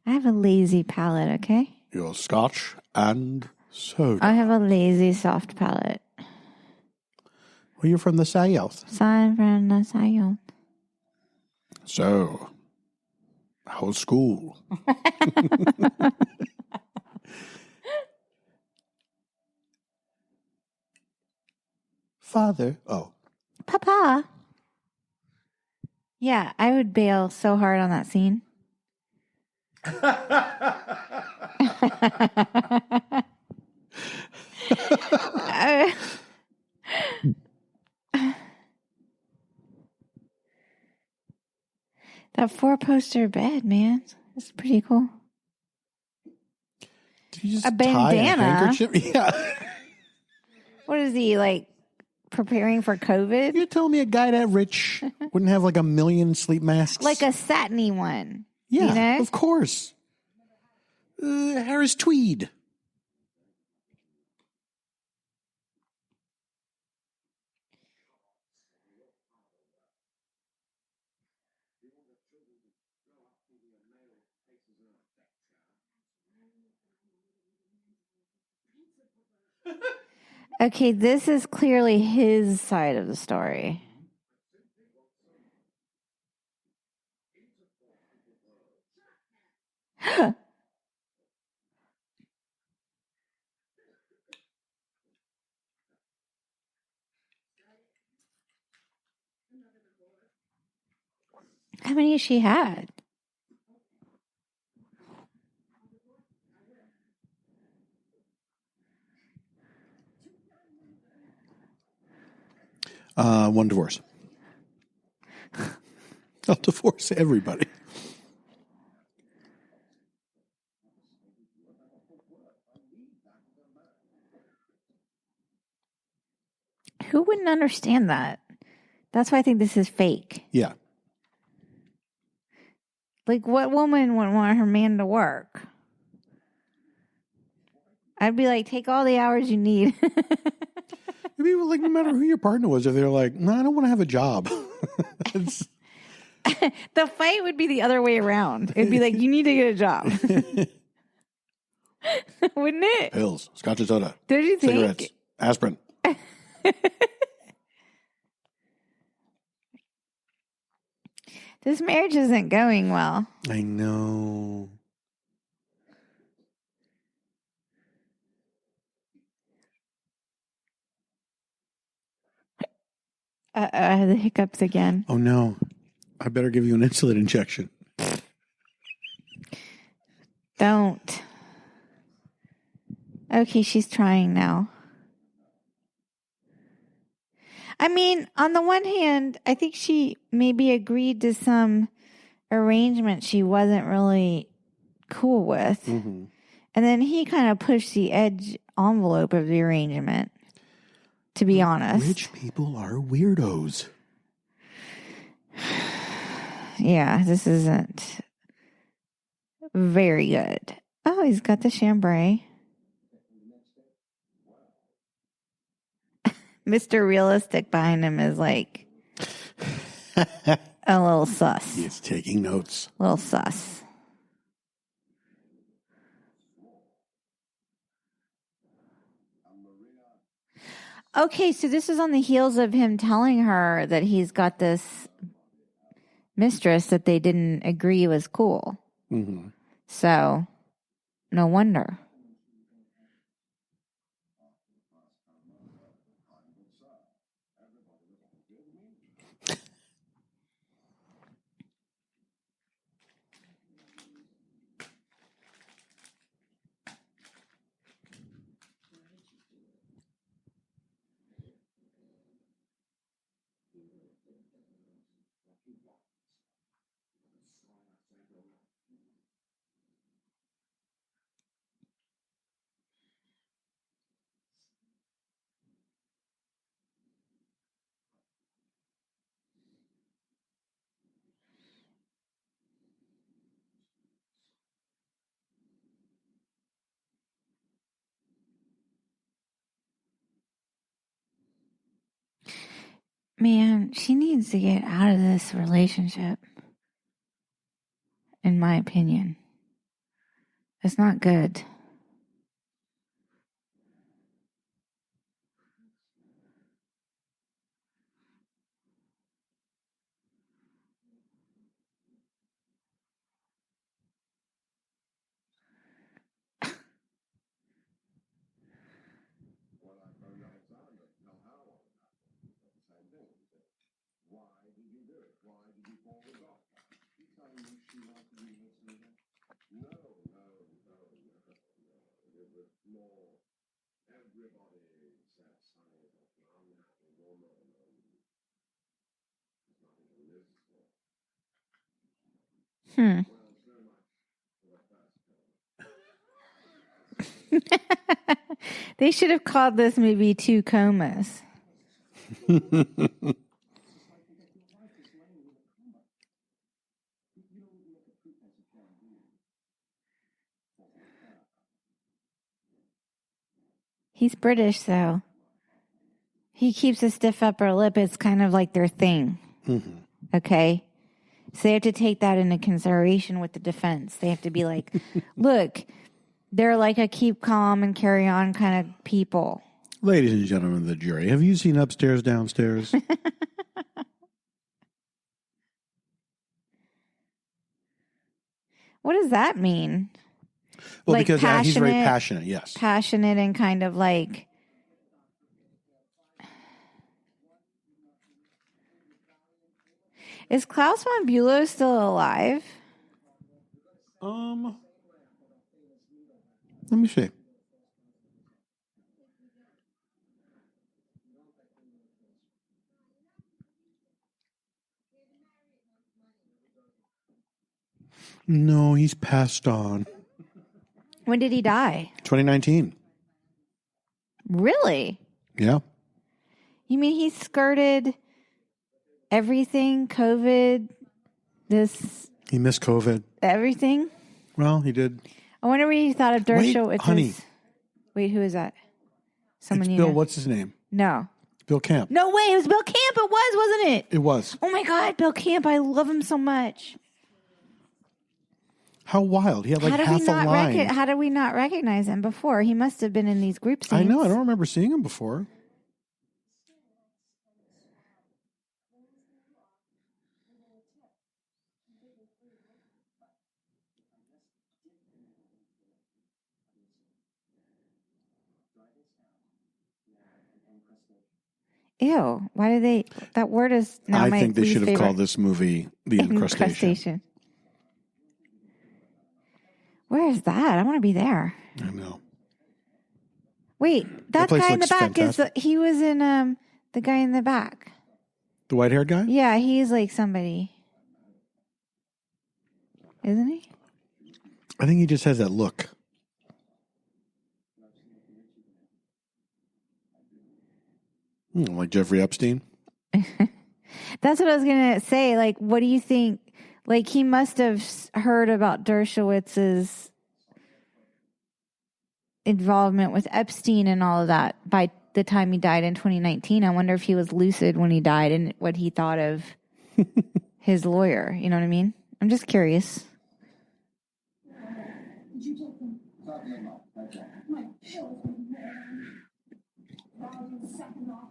S2: I have a lazy palate, okay?
S1: You're Scotch and soda.
S2: I have a lazy, soft palate.
S1: Well, you're from the South.
S2: Sign from the South.
S1: So, how's school? Father. Oh.
S2: Papa. Yeah, I would bail so hard on that scene. That 4-poster bed, man. That's pretty cool.
S1: Did you just
S2: A
S1: tie
S2: bandana?
S1: a handkerchief? Yeah.
S2: What is he, like, preparing for COVID?
S1: You're telling me a guy that rich wouldn't have like 1 million sleep masks?
S2: Like a satiny one.
S1: Yeah,
S2: you know?
S1: of course. Harris Tweed.
S2: Okay, this is clearly his side of the story. How many has she had?
S1: One divorce. I'll divorce everybody.
S2: Who wouldn't understand that? That's why I think this is fake.
S1: Yeah.
S2: Like, what woman would want her man to work? I'd be like, take all the hours you need.
S1: I mean, like, no matter who your partner was, if they're like, no, I don't want to have a job.
S2: The fight would be the other way around. It'd be like, you need to get a job. Wouldn't it?
S1: Pills, scotch and soda.
S2: Don't you think?
S1: Cigarettes, aspirin.
S2: This marriage isn't going well.
S1: I know.
S2: I have the hiccups again.
S1: Oh, no. I better give you an insulin injection.
S2: Don't. Okay, she's trying now. I mean, on the one hand, I think she maybe agreed to some arrangement she wasn't really cool with.
S1: Mm-hmm.
S2: And then he kind of pushed the edge envelope of the arrangement, to be honest.
S1: Rich people are weirdos.
S2: Yeah, this isn't very good. Oh, he's got the chambray. Mr. Realistic behind him is like a little sus.
S1: He's taking notes.
S2: A little sus. Okay, so this is on the heels of him telling her that he's got this mistress that they didn't agree was cool.
S1: Mm-hmm.
S2: So, no wonder. Man, she needs to get out of this relationship, in my opinion. It's not good. They should have called this movie Two Comas. He's British, though. He keeps a stiff upper lip. It's kind of like their thing. Mm-hmm. Okay? So they have to take that into consideration with the defense. They have to be like, look, they're like a keep calm and carry on kind of people.
S1: Ladies and gentlemen of the jury, have you seen Upstairs, Downstairs?
S2: What does that mean?
S1: Well,
S2: like
S1: because he's very passionate, yes.
S2: Passionate and kind of like... Is Klaus von Bülow still alive?
S1: Let me see. No, he's passed on.
S2: When did he die?
S1: 2019.
S2: Really?
S1: Yeah.
S2: You mean he skirted everything? COVID,
S1: He missed COVID.
S2: everything?
S1: Well, he did.
S2: I wonder what he thought of Dersh.
S1: Honey.
S2: Wait, who is that? Someone
S1: It's
S2: you
S1: Bill.
S2: know?
S1: What's his name?
S2: No.
S1: Bill Camp.
S2: No way. It was Bill Camp. It was, wasn't it?
S1: It was.
S2: Oh, my God. Bill Camp. I love him so much.
S1: How wild. He had like half a line.
S2: How did we not recognize him before? He must have been in these group scenes.
S1: I know. I don't remember seeing him before.
S2: Ew. Why do they... That word is now
S1: I
S2: my
S1: think they
S2: least
S1: should have
S2: favorite.
S1: called this movie The Incrustation.
S2: Where is that? I want to be there.
S1: I know.
S2: Wait, that
S1: place
S2: guy in the
S1: looks
S2: back
S1: fantastic.
S2: he was in the guy in the back.
S1: The white-haired guy?
S2: Yeah, he's like somebody. Isn't he?
S1: I think he just has that look. Like Jeffrey Epstein.
S2: That's what I was going to say. Like, what do you think? Like, he must have heard about Dershowitz's involvement with Epstein and all of that by the time he died in 2019. I wonder if he was lucid when he died and what he thought of his lawyer. You know what I mean? I'm just curious.
S3: Did you take them? My pills were second off.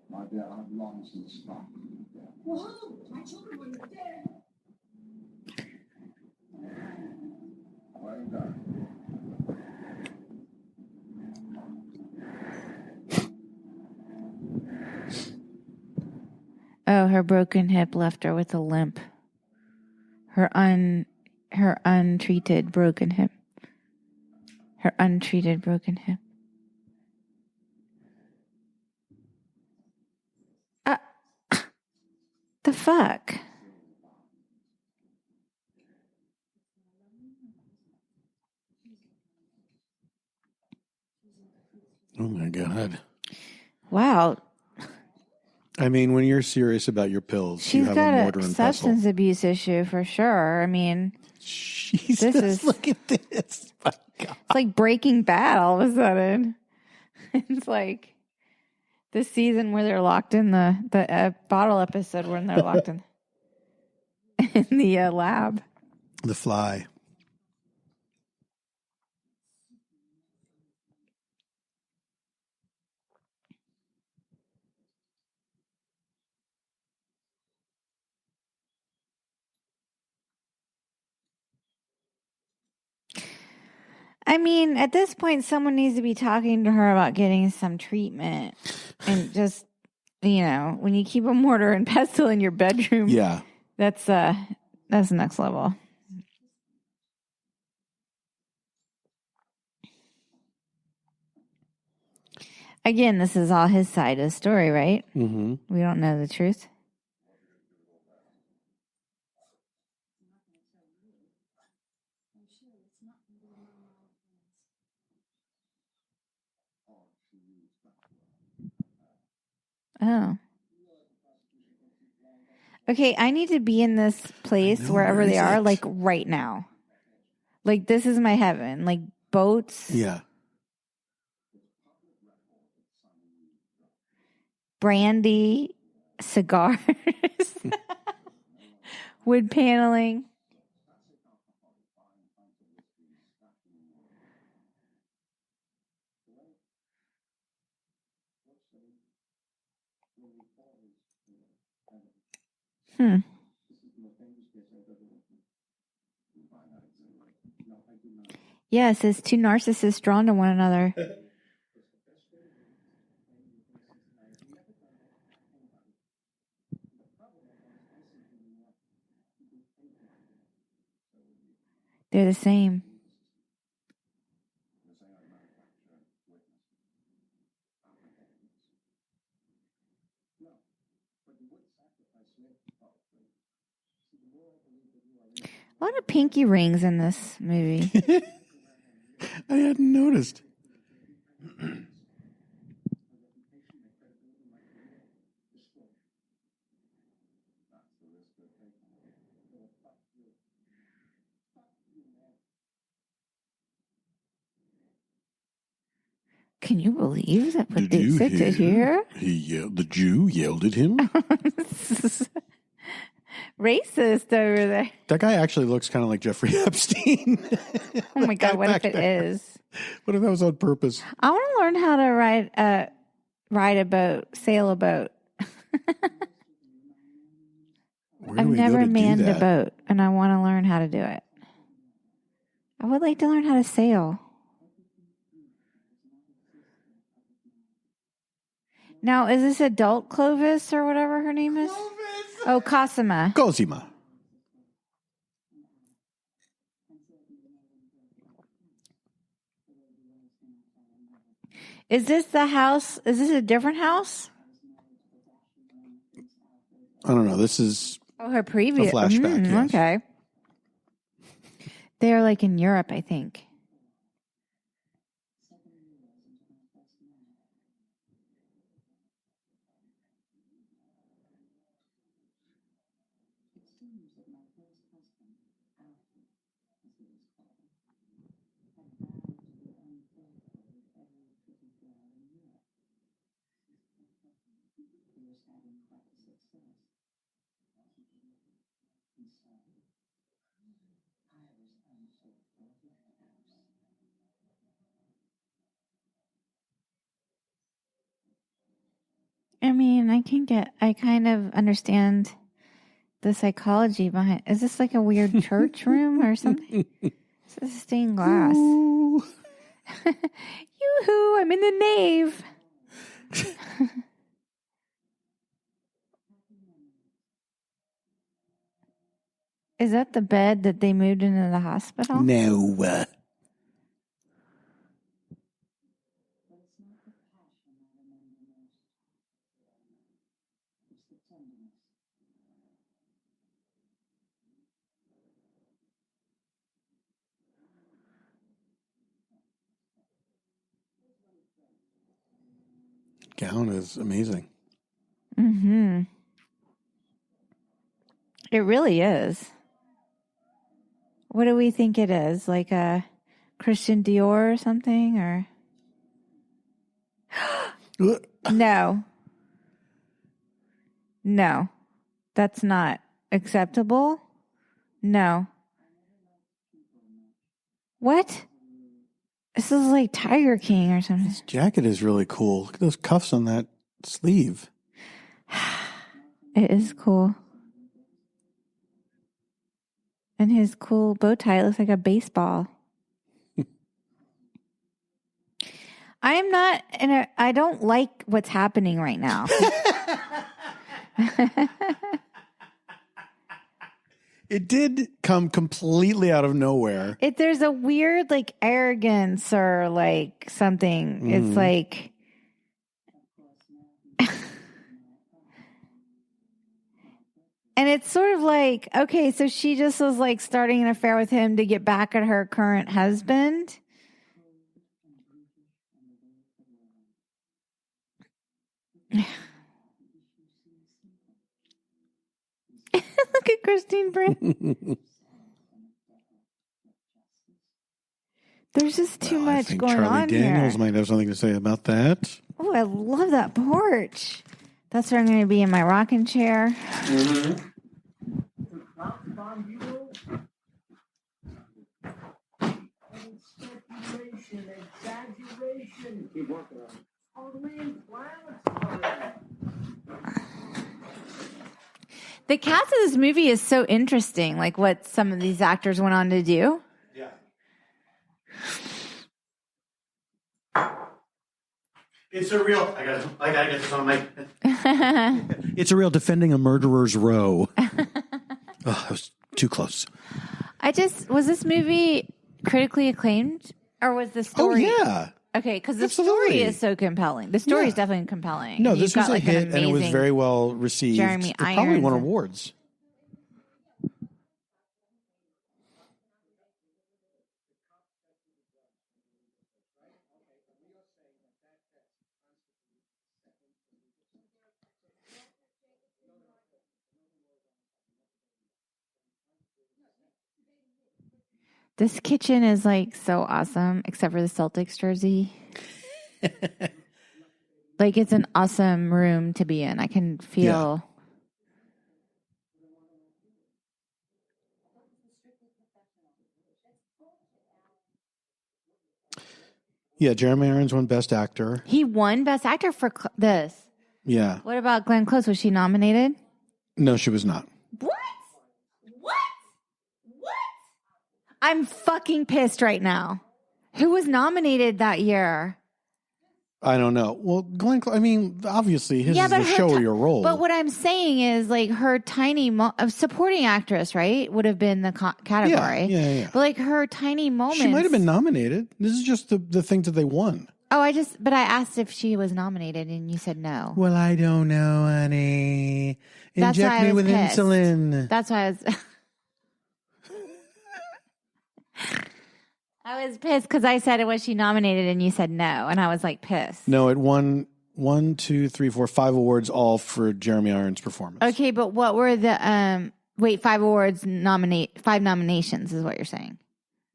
S4: My dear, I've long since stopped.
S3: Whoa! My children were dead.
S4: Well done.
S2: Oh, her broken hip left her with a limp. Her untreated broken hip. Her untreated broken hip. The fuck?
S1: Oh my God.
S2: Wow.
S1: I mean, when you're serious about your pills, you
S2: She's
S1: have
S2: got
S1: a
S2: a
S1: mortar and
S2: substance
S1: pestle.
S2: abuse issue for sure. I mean,
S1: Jesus, look at this. My God.
S2: it's like Breaking Bad all of a sudden. It's like the season where they're locked in the bottle episode when they're locked in the lab.
S1: The Fly.
S2: I mean, at this point, someone needs to be talking to her about getting some treatment. And just, when you keep a mortar and pestle in your bedroom,
S1: Yeah.
S2: that's next level. Again, this is all his side of the story, right?
S1: Mm-hmm.
S2: We don't know the truth. Oh. Okay, I need to be in this place wherever
S1: where
S2: they
S1: is
S2: are,
S1: it?
S2: like right now. Like this is my heaven. Like boats,
S1: Yeah.
S2: brandy, cigars, wood paneling. Yeah, it says two narcissists drawn to one another. They're the same. A lot of pinky rings in this movie.
S1: I hadn't noticed.
S2: Can you believe that what they said to here?
S1: The Jew yelled at him.
S2: Racist over there.
S1: That guy actually looks kind of like Jeffrey Epstein.
S2: Oh my God, what if it is?
S1: What if that was on purpose?
S2: I want to learn how to ride a boat, sail a boat. I've never manned a boat, and I want to learn how to do it. I would like to learn how to sail. Now, is this adult Clovis or whatever her name is? Clovis. Oh, Cosima.
S1: Cosima.
S2: Is this the house? Is this a different house?
S1: I don't know. This is
S2: her previous
S1: a flashback. Yes.
S2: Okay. They're like in Europe, I think. I mean, I kind of understand the psychology behind. Is this like a weird church room or something? This is stained glass. Yoo-hoo, I'm in the nave. Is that the bed that they moved into the hospital?
S1: No. Gown is amazing.
S2: Mm-hmm. It really is. What do we think it is? Like a Christian Dior or something? Or No. No. That's not acceptable. No. What? This is like Tiger King or something.
S1: This jacket is really cool. Look at those cuffs on that sleeve.
S2: It is cool. And his cool bow tie looks like a baseball. I don't like what's happening right now.
S1: It did come completely out of nowhere.
S2: There's a weird like arrogance or like something. It's like and it's sort of like, okay, so she just was like starting an affair with him to get back at her current husband. Look at Christine Brand. There's just too much going
S1: Charlie
S2: on here.
S1: Daniels might have something to say about that.
S2: Oh, I love that porch. That's where I'm going to be in my rocking chair. Mm-hmm.
S5: Exaggeration. Keep working on it.
S2: The cast of this movie is so interesting, like what some of these actors went on to do.
S1: Yeah. It's a real. I gotta get this on my. It's a real defending a murderer's row. That was too close.
S2: Was this movie critically acclaimed, or was the story?
S1: Oh yeah.
S2: Okay, because the story is so compelling. The story is definitely compelling.
S1: No, this was a hit, and it was very well received.
S2: Jeremy
S1: Irons probably won awards.
S2: This kitchen is like so awesome, except for the Celtics jersey. Like it's an awesome room to be in. I can feel.
S1: Yeah, Jeremy Irons won Best Actor.
S2: He won Best Actor for this.
S1: Yeah.
S2: What about Glenn Close? Was she nominated?
S1: No, she was not.
S2: What? I'm fucking pissed right now. Who was nominated that year?
S1: I don't know. Well, Glenn, I mean, obviously his is the showier role.
S2: But what I'm saying is, like, her tiny supporting actress, right, would have been the category.
S1: Yeah.
S2: But like her tiny moments,
S1: she might have been nominated. This is just the thing that they won.
S2: Oh, I asked if she was nominated, and you said no.
S1: Well, I don't know, honey. Inject me with insulin.
S2: That's why I was. I was pissed because I said, was she nominated? And you said no. And I was like pissed.
S1: No, it won 1, 2, 3, 4, 5 awards, all for Jeremy Irons' performance.
S2: Okay, but what were the 5 awards 5 nominations is what you're saying?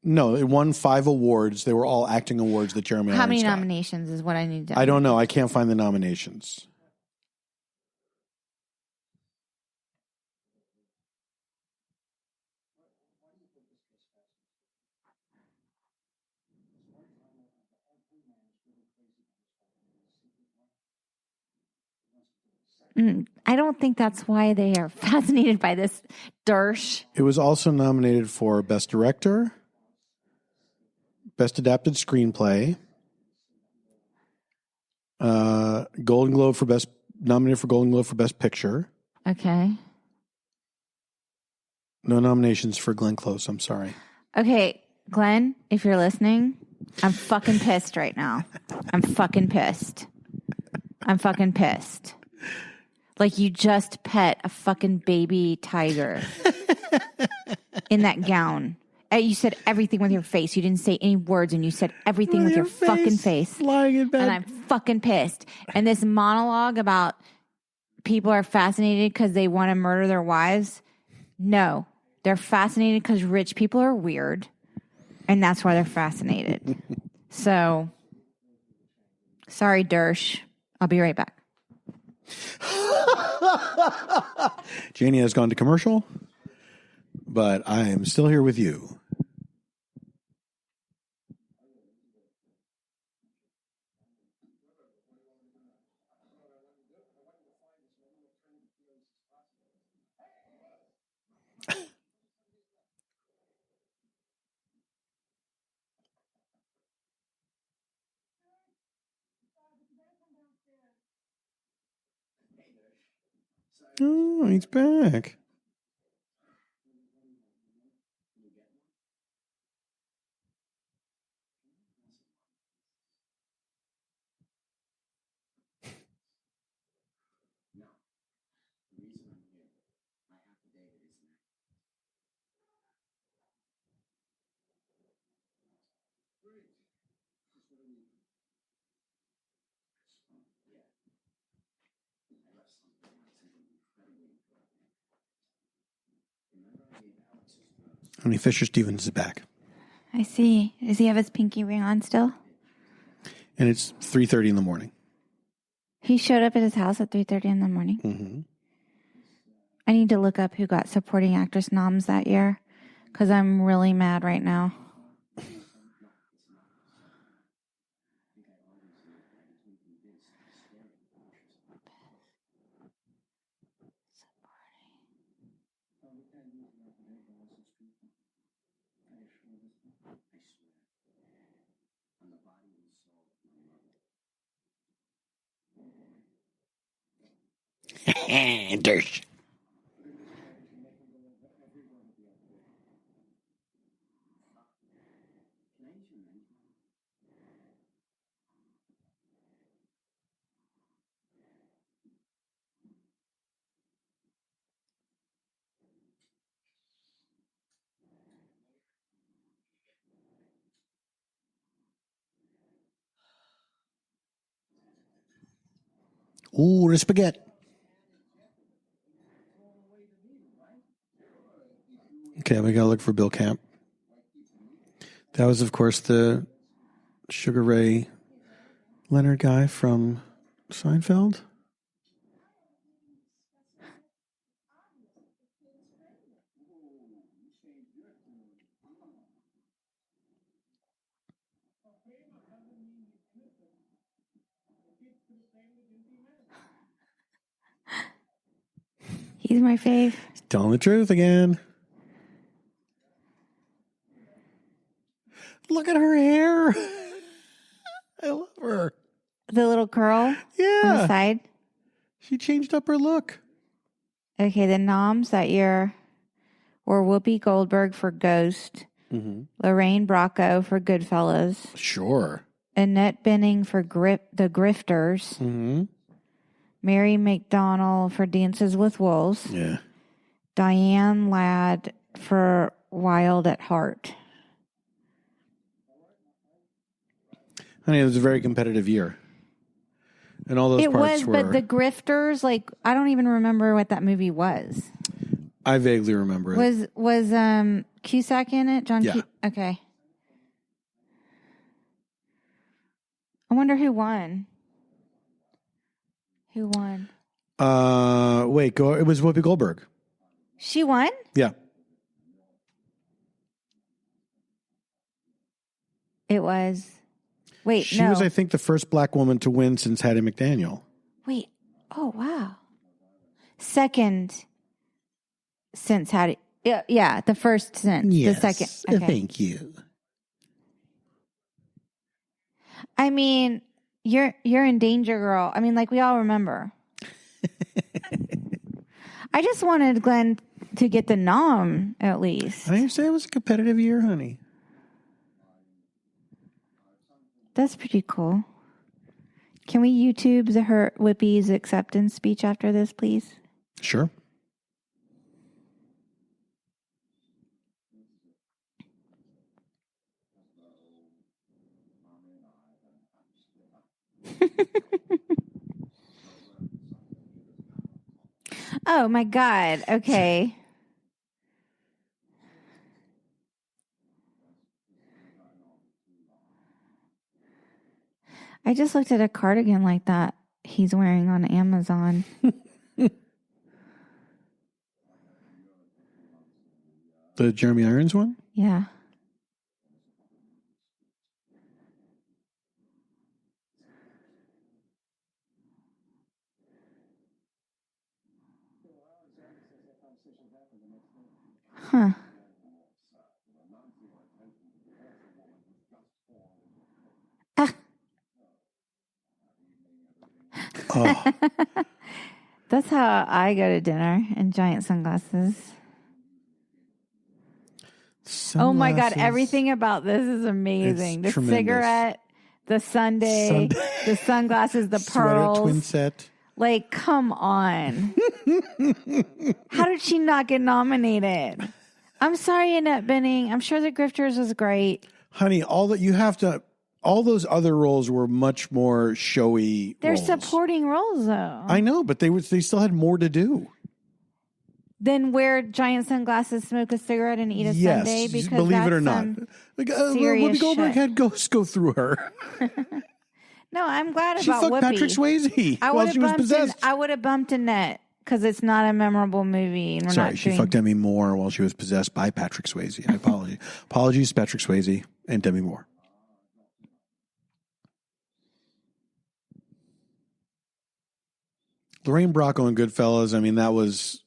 S1: No, it won 5 awards. They were all acting awards that Jeremy Irons got.
S2: How many nominations is what I need to know?
S1: I don't know. I can't find the nominations.
S2: I don't think that's why they are fascinated by this Dersh.
S1: It was also nominated for Best Director, Best Adapted Screenplay, Golden Globe for nominated for Golden Globe for Best Picture.
S2: Okay.
S1: No nominations for Glenn Close. I'm sorry.
S2: Okay, Glenn, if you're listening, I'm fucking pissed right now. I'm fucking pissed. Like you just pet a fucking baby tiger in that gown. You said everything with your face. You didn't say any words, and you said everything with your fucking face.
S1: Lying in bed.
S2: And I'm fucking pissed. And this monologue about people are fascinated because they want to murder their wives. No, they're fascinated because rich people are weird, and that's why they're fascinated. So, sorry, Dersh. I'll be right back.
S1: Janie has gone to commercial, but I am still here with you. Oh, he's back. Honey Fisher Stevens is back.
S2: I see. Does he have his pinky ring on still?
S1: And it's 3:30 in the morning.
S2: He showed up at his house at 3:30 in the morning.
S1: Mm-hmm.
S2: I need to look up who got supporting actress noms that year because I'm really mad right now.
S1: Dersh. Ooh, the spaghetti. Okay, we gotta look for Bill Camp. That was, of course, the Sugar Ray Leonard guy from Seinfeld.
S2: He's my fave.
S1: Telling the truth again. Look at her hair. I love her.
S2: The little curl on the
S1: Yeah.
S2: side.
S1: She changed up her look.
S2: Okay, the noms that year were Whoopi Goldberg for Ghost, Lorraine Bracco for Goodfellas,
S1: Sure.
S2: Annette Bening for The Grifters, Mary McDonnell for Dances with Wolves,
S1: Yeah.
S2: Diane Ladd for Wild at Heart.
S1: Honey, it was a very competitive year. And all those
S2: It
S1: parts
S2: was,
S1: were...
S2: but The Grifters, like, I don't even remember what that movie was.
S1: I vaguely remember it.
S2: Was Cusack in it? John?
S1: Yeah.
S2: Okay. I wonder who won. Who won?
S1: It was Whoopi Goldberg.
S2: She won?
S1: Yeah.
S2: It was. Wait,
S1: She
S2: no.
S1: was, I think, the first black woman to win since Hattie McDaniel.
S2: Wait. Oh, wow. Second since Hattie. Yeah, the first since.
S1: Yes.
S2: The second. Okay.
S1: Thank you.
S2: I mean, you're in danger, girl. I mean, like, we all remember. I just wanted Glenn to get the nom, at least.
S1: I understand it was a competitive year, honey.
S2: That's pretty cool. Can we YouTube Whoopi's acceptance speech after this, please?
S1: Sure.
S2: Oh, my God. Okay. I just looked at a cardigan like that he's wearing on Amazon.
S1: The Jeremy Irons one?
S2: Yeah. Huh.
S1: Oh.
S2: That's how I go to dinner in giant sunglasses. Oh my God, everything about this is amazing.
S1: It's
S2: the
S1: tremendous.
S2: Cigarette, the Sunday, the sunglasses, the
S1: Sweater
S2: pearls.
S1: twin set.
S2: Like, come on. How did she not get nominated? I'm sorry, Annette Bening. I'm sure The Grifters was great.
S1: Honey, all those other roles were much more showy.
S2: They're
S1: roles.
S2: supporting roles, though.
S1: I know, but they still had more to do.
S2: Then wear giant sunglasses, smoke a cigarette, and eat a sundae. Because
S1: believe it or not,
S2: serious
S1: Whoopi Goldberg
S2: shit.
S1: had ghosts go through her.
S2: No, I'm glad
S1: She
S2: about
S1: fucked
S2: Whoopi.
S1: Patrick Swayze while she was possessed.
S2: I would have bumped Annette because it's not a memorable movie. And
S1: Sorry, she fucked Demi Moore while she was possessed by Patrick Swayze. I apologize. Apologies, Patrick Swayze and Demi Moore. Lorraine Bracco and Goodfellas. I mean, that's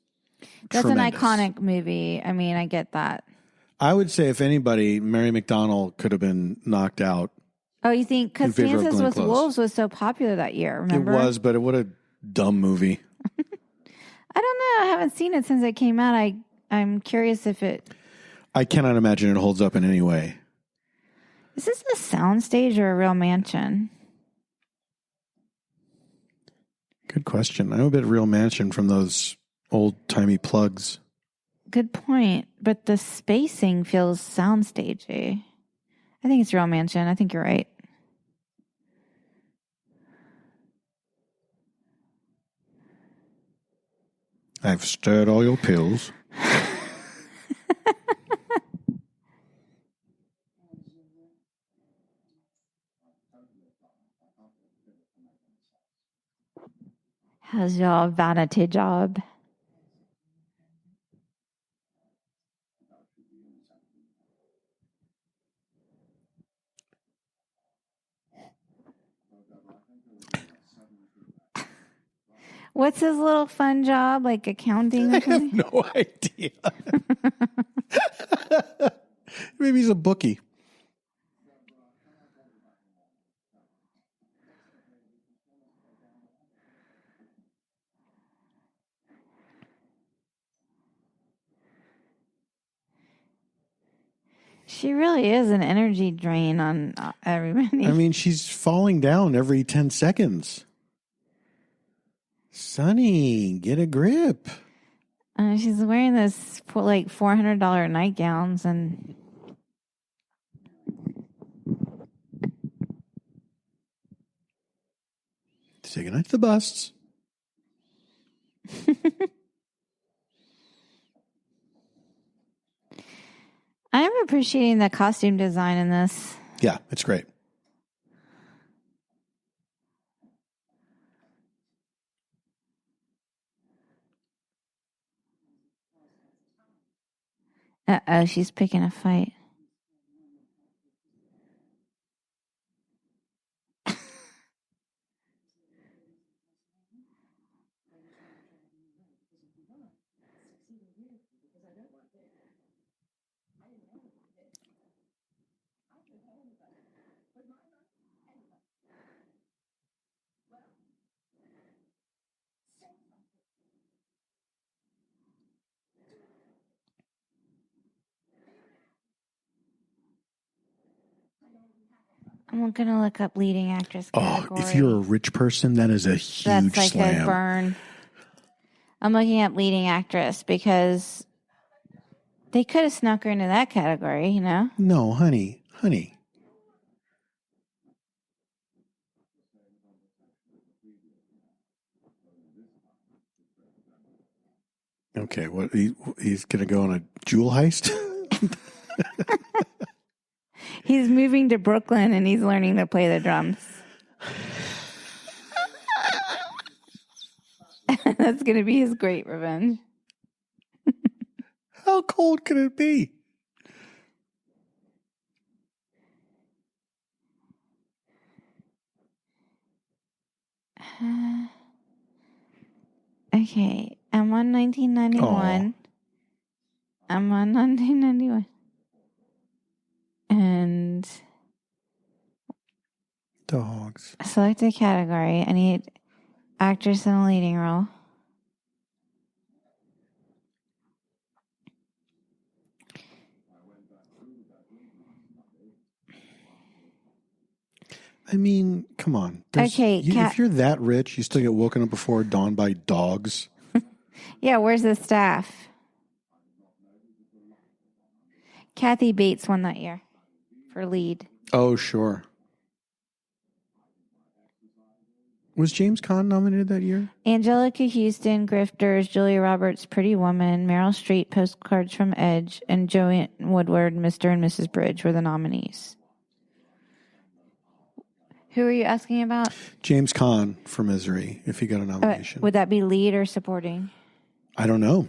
S1: tremendous.
S2: An iconic movie. I mean, I get that.
S1: I would say, if anybody, Mary McDonnell could have been knocked out.
S2: Oh, you think because
S1: In favor of
S2: Dances
S1: Glenn
S2: with
S1: Close.
S2: Wolves was so popular that year? Remember?
S1: It was, but what a dumb movie.
S2: I don't know. I haven't seen it since it came out. I'm curious if it.
S1: I cannot imagine it holds up in any way.
S2: Is this a soundstage or a real mansion?
S1: Good question. I'm a bit real mansion from those old-timey plugs.
S2: Good point. But the spacing feels soundstagey. I think it's real mansion. I think you're right.
S1: I've stirred all your pills.
S2: How's your vanity job? What's his little fun job? Like accounting or
S1: I
S2: something?
S1: have no idea. Maybe he's a bookie.
S2: She really is an energy drain on everybody.
S1: I mean, she's falling down every 10 seconds. Sonny, get a grip.
S2: She's wearing this like $400 nightgowns and
S1: Say goodnight to the busts.
S2: I'm appreciating the costume design in this.
S1: Yeah, it's great.
S2: Uh-oh, she's picking a fight. I'm going to look up leading actress category.
S1: Oh, if you're a rich person, that is a huge
S2: That's like
S1: slam.
S2: a burn. I'm looking up leading actress because they could have snuck her into that category, you know?
S1: No, honey. Okay, what? He's going to go on a jewel heist?
S2: He's moving to Brooklyn and he's learning to play the drums. That's going to be his great revenge.
S1: How cold could it be?
S2: Okay, I'm on 1991. I'm on 1991. And
S1: Dogs.
S2: select a category. I need actress in a leading role.
S1: I mean, come on.
S2: Okay,
S1: if you're that rich, you still get woken up before dawn by dogs.
S2: Yeah, where's the staff? Kathy Bates won that year for lead.
S1: Oh, sure. Was James Caan nominated that year?
S2: Angelica Houston, Grifters, Julia Roberts, Pretty Woman, Meryl Streep, Postcards from Edge, and Joanne Woodward, Mr. and Mrs. Bridge were the nominees. Who are you asking about?
S1: James Caan for Misery, if he got a nomination.
S2: Would that be lead or supporting?
S1: I don't know.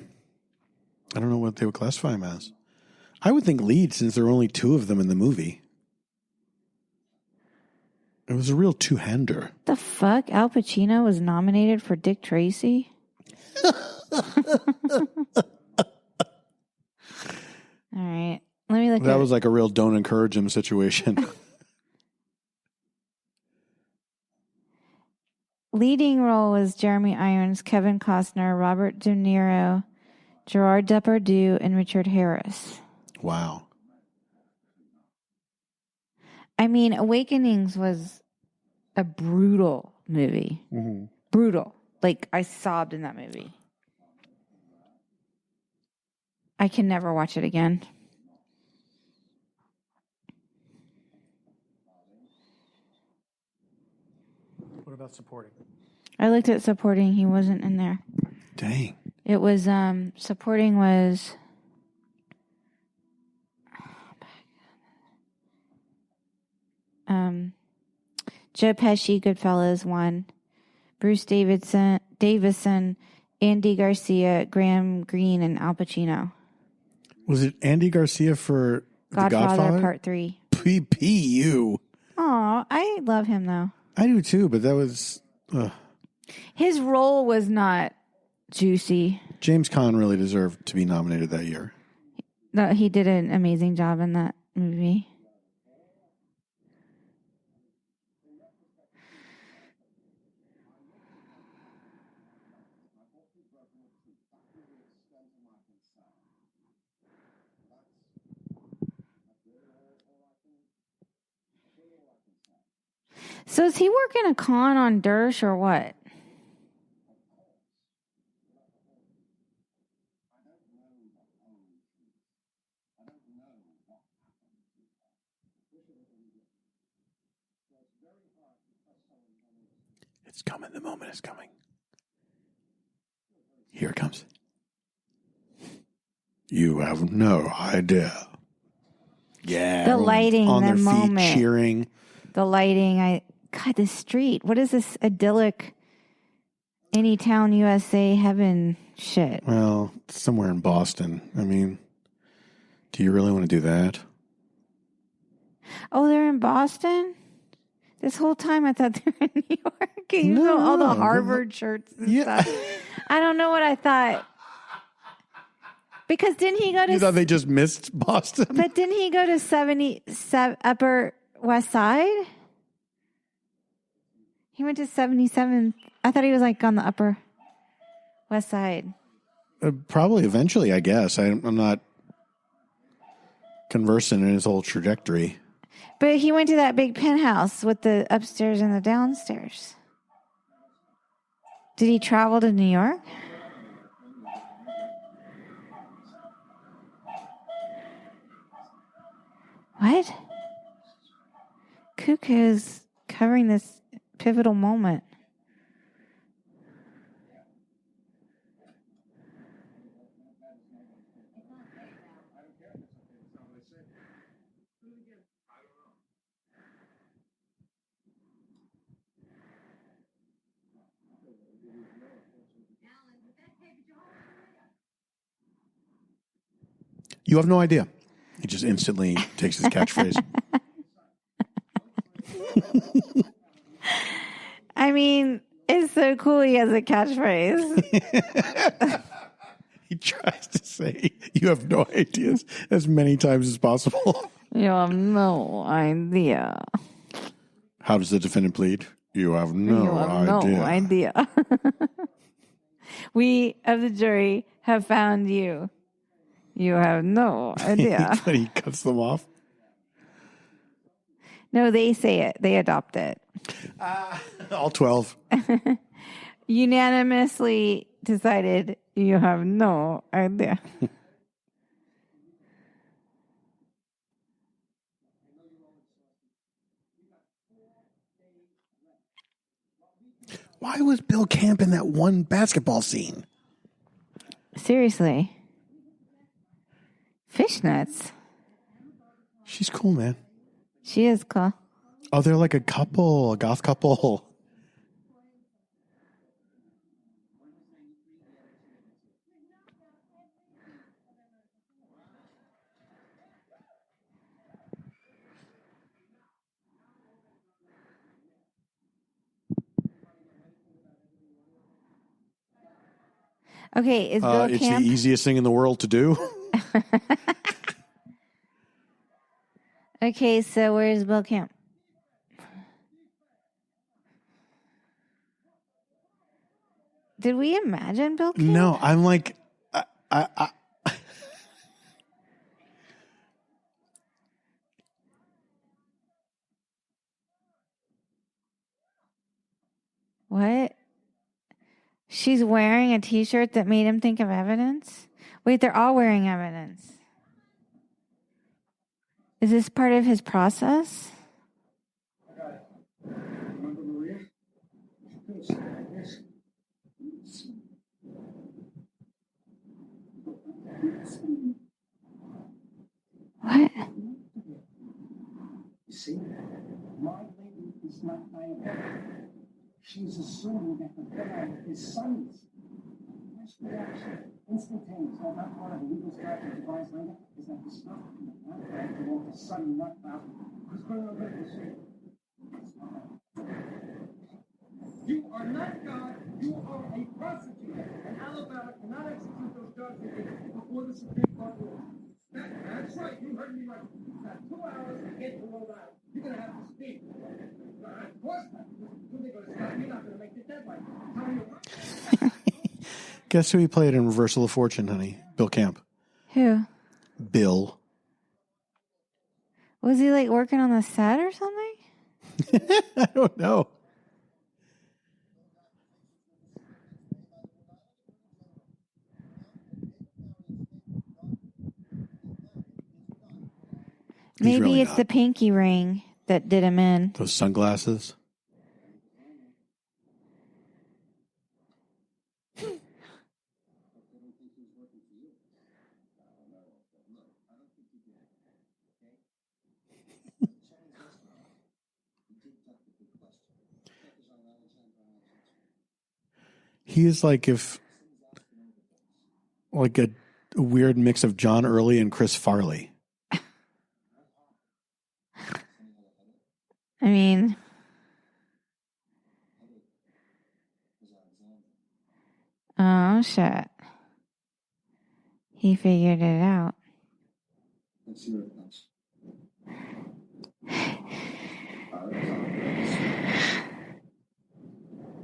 S1: I don't know what they would classify him as. I would think lead, since there are only two of them in the movie. It was a real two-hander.
S2: The fuck? Al Pacino was nominated for Dick Tracy? All right. Let me look
S1: That was like a real don't encourage him situation.
S2: Leading role was Jeremy Irons, Kevin Costner, Robert De Niro, Gerard Depardieu, and Richard Harris.
S1: Wow.
S2: I mean, Awakenings was a brutal movie.
S1: Mm-hmm.
S2: Brutal. Like, I sobbed in that movie. I can never watch it again.
S1: What about supporting?
S2: I looked at supporting. He wasn't in there.
S1: Dang.
S2: It was, supporting was... Joe Pesci, Goodfellas, won. Bruce Davison, Davison, Andy Garcia, Graham Greene, and Al Pacino.
S1: Was it Andy Garcia for The Godfather?
S2: Part 3.
S1: PPU.
S2: Aw, I love him though.
S1: I do too, but that was...
S2: His role was not juicy.
S1: James Caan really deserved to be nominated that year.
S2: No, he did an amazing job in that movie. So is he working a con on Dersh or what?
S1: It's coming. The moment is coming. Here it comes. You have no idea. Yeah.
S2: The lighting,
S1: on
S2: the
S1: their
S2: moment.
S1: feet, cheering.
S2: The lighting. God, the street. What is this idyllic Anytown, USA heaven shit?
S1: Well, it's somewhere in Boston. I mean, do you really want to do that?
S2: Oh, they're in Boston? This whole time I thought they were in New York. You know, all the Harvard shirts and stuff. I don't know what I thought. Because didn't he go to...
S1: You thought they just missed Boston?
S2: But didn't he go to Upper West Side? He went to 77th. I thought he was like on the Upper West Side.
S1: Probably eventually, I guess. I'm not conversant in his whole trajectory.
S2: But he went to that big penthouse with the upstairs and the downstairs. Did he travel to New York? What? Cuckoo's covering this pivotal moment.
S1: You have no idea. He just instantly takes his catchphrase.
S2: I mean, it's so cool he has a catchphrase.
S1: He tries to say, you have no ideas, as many times as possible.
S2: You have no idea.
S1: How does the defendant plead? You have no idea.
S2: We of the jury have found you. You have no idea.
S1: But he cuts them off.
S2: No, they say it. They adopt it.
S1: All 12.
S2: Unanimously decided you have no idea.
S1: Why was Bill Camp in that one basketball scene?
S2: Seriously. Fishnets.
S1: She's cool, man.
S2: She is cool.
S1: Oh, they're like a couple, a goth couple.
S2: Okay, is Bill
S1: It's
S2: Camp...
S1: the easiest thing in the world to do.
S2: Okay, so where's Bill Camp? Did we imagine Bill Camp?
S1: No, I'm like,
S2: What? She's wearing a t-shirt that made him think of evidence? Wait, they're all wearing evidence. Is this part of his process?
S5: Remember Maria?
S2: What?
S3: You see, my lady is not my own.
S5: She's assuming that the bag is Sonny's. First reaction, instantaneous. Now, not part of a legal statute devised later is that the stuff in the black bag belonged to Sonny, not Val. Who's going to let this in? You are not God. You are a prosecutor. And Alabama cannot execute those charges before the Supreme Court rules. That's right. You heard me right. You have 2 hours to get to Rhode Island. You're going to have to speak. Of course not. You're going to stop. You're not going to make the deadline. Tell me what.
S1: Guess who he played in Reversal of Fortune, honey? Bill Camp.
S2: Who?
S1: Bill.
S2: Was he like working on the set or something?
S1: I don't know.
S2: Maybe
S1: really
S2: it's
S1: not.
S2: the pinky ring that did him in.
S1: Those sunglasses. He is like a weird mix of John Early and Chris Farley.
S2: I mean, oh shit. He figured it out.
S4: Let's see what it does.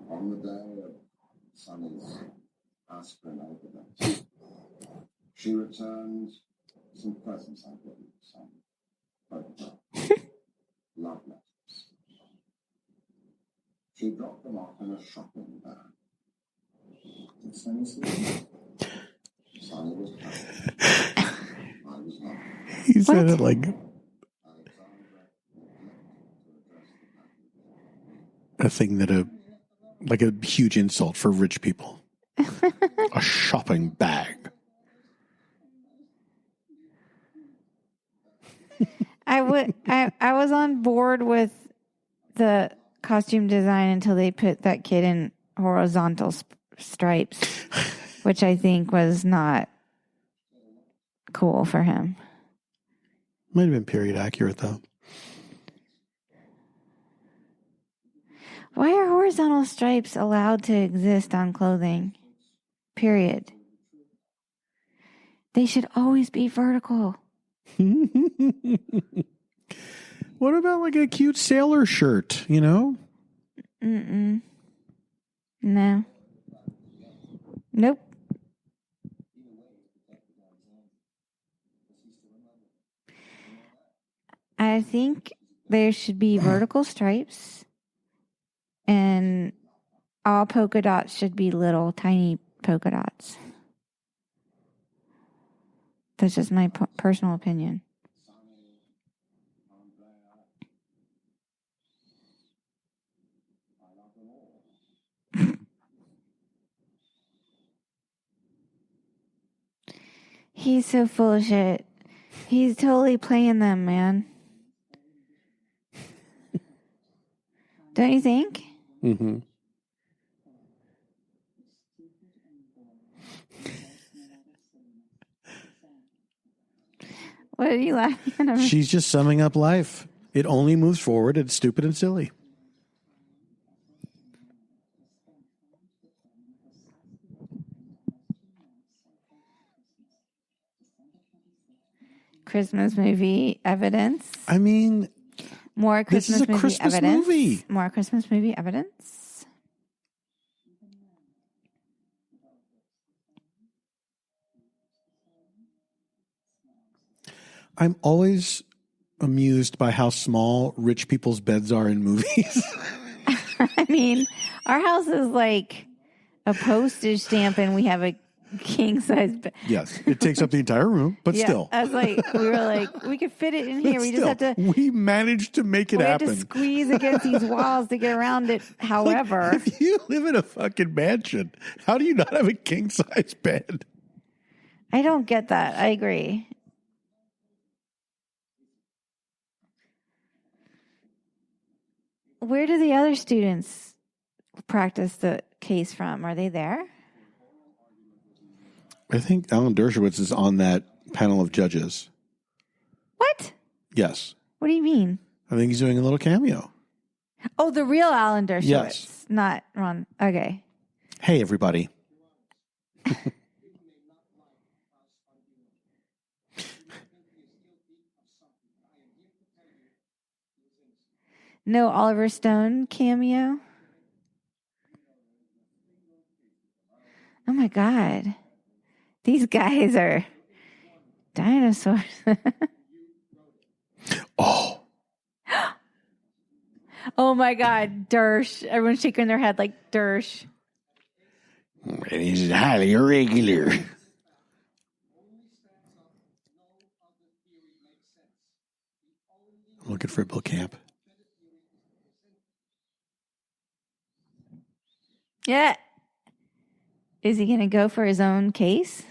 S4: On the day of Sonny's aspirin overdose, she returned some presents I gave some photograph, love letters. She dropped them off in a shopping bag. Did Sonny see them? Sonny was happy. I was not.
S1: He said it like a thing that like a huge insult for rich people. A shopping bag.
S2: I was on board with the costume design until they put that kid in horizontal stripes, which I think was not cool for him.
S1: Might have been period accurate, though.
S2: Why are horizontal stripes allowed to exist on clothing? Period. They should always be vertical.
S1: What about like a cute sailor shirt, you know?
S2: Mm-mm. No. Nope. I think there should be vertical stripes, and all polka dots should be little, tiny polka dots. That's just my personal opinion. He's so full of shit. He's totally playing them, man. Don't you think?
S1: Mm-hmm.
S2: What are you laughing at?
S1: She's just summing up life. It only moves forward. It's stupid and silly.
S2: Christmas movie evidence.
S1: I mean,
S2: More Christmas
S1: this is a
S2: movie
S1: Christmas
S2: evidence.
S1: movie.
S2: More Christmas movie evidence.
S1: I'm always amused by how small rich people's beds are in movies.
S2: I mean, our house is like a postage stamp, and we have a king size bed.
S1: Yes, it takes up the entire room, but
S2: Yeah,
S1: still.
S2: I was like, we were like, we could fit it in here. We
S1: Still,
S2: just have to.
S1: We managed to make it
S2: We had
S1: happen.
S2: to squeeze against these walls to get around it. However,
S1: If you live in a fucking mansion, how do you not have a king size bed?
S2: I don't get that. I agree. Where do the other students practiced the case from? Are they there?
S1: I think Alan Dershowitz is on that panel of judges.
S2: What?
S1: Yes.
S2: What do you mean?
S1: I think he's doing a little cameo.
S2: Oh, the real Alan Dershowitz.
S1: Yes.
S2: Not Ron. Okay.
S1: Hey, everybody.
S2: No Oliver Stone cameo? Oh my God. These guys are dinosaurs.
S1: Oh.
S2: Oh my God. Dersh. Everyone's shaking their head like Dersh.
S1: It is highly irregular. I'm looking for Bill Camp.
S2: Yeah. Is he going to go for his own case?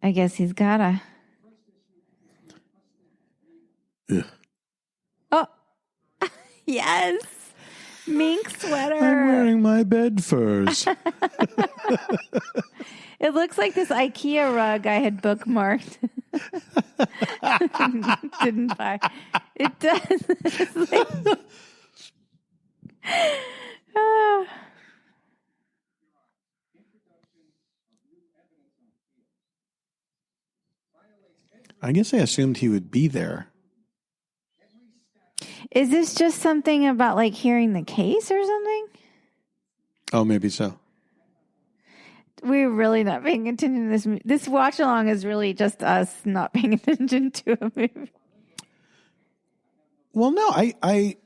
S2: I guess he's gotta.
S1: Ugh.
S2: Oh, yes. Mink sweater.
S1: I'm wearing my bed furs.
S2: It looks like this IKEA rug I had bookmarked. Didn't buy. It does. It's like,
S1: I guess I assumed he would be there.
S2: Is this just something about like hearing the case or something?
S1: Oh, maybe so.
S2: We're really not paying attention to this. This watch along is really just us not paying attention to a movie.
S1: Well, no, I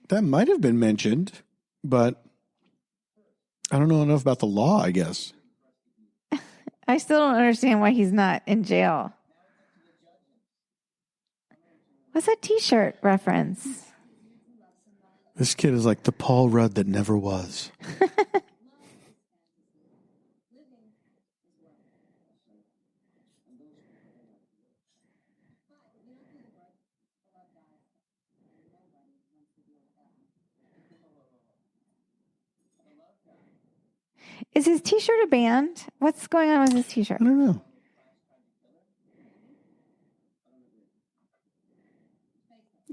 S1: that might have been mentioned, but I don't know enough about the law, I guess.
S2: I still don't understand why he's not in jail. What's that T-shirt reference?
S1: This kid is like the Paul Rudd that never was.
S2: Is his T-shirt a band? What's going on with his T-shirt?
S1: I don't know.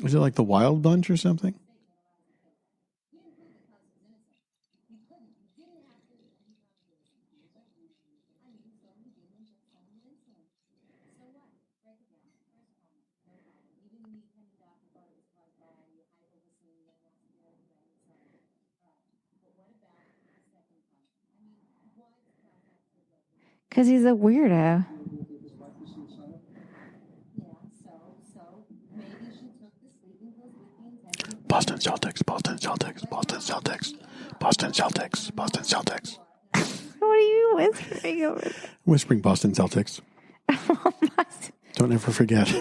S1: Is it like the Wild Bunch or something?
S2: Because he's a weirdo.
S1: Boston Celtics, Boston Celtics, Boston Celtics, Boston Celtics, Boston Celtics.
S2: What are you whispering over there?
S1: Whispering Boston Celtics. Don't ever forget.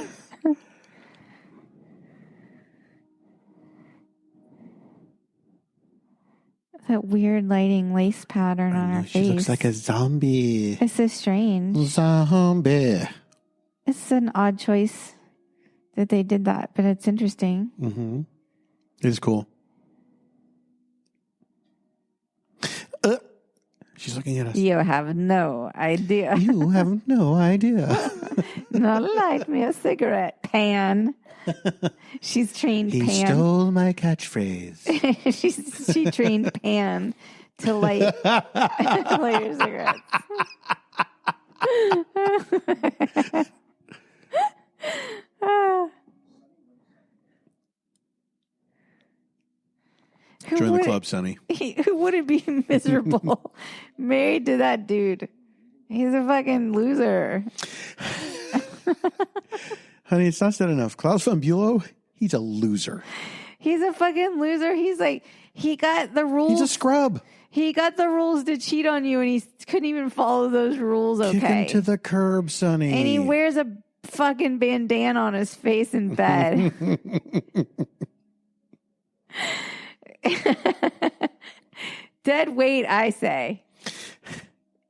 S2: That weird lighting lace pattern on her
S1: She
S2: face.
S1: looks like a zombie.
S2: It's so strange.
S1: Zombie.
S2: It's an odd choice that they did that, but it's interesting.
S1: Mm-hmm. It's cool. She's looking at us.
S2: You have no idea.
S1: You have no idea.
S2: Now light me a cigarette, Pan. She's trained
S1: He
S2: Pan.
S1: stole my catchphrase.
S2: She trained Pan to light her cigarettes.
S1: Join the club, Sonny.
S2: Who wouldn't be miserable married to that dude? He's a fucking loser.
S1: Honey, it's not said enough. Klaus von Bülow, he's a loser.
S2: He's a fucking loser. He's like, he got the rules.
S1: He's a scrub.
S2: He got the rules to cheat on you, and he couldn't even follow those rules. Okay,
S1: Kick him to the curb, Sonny.
S2: And he wears a fucking bandana on his face in bed. Dead weight, I say.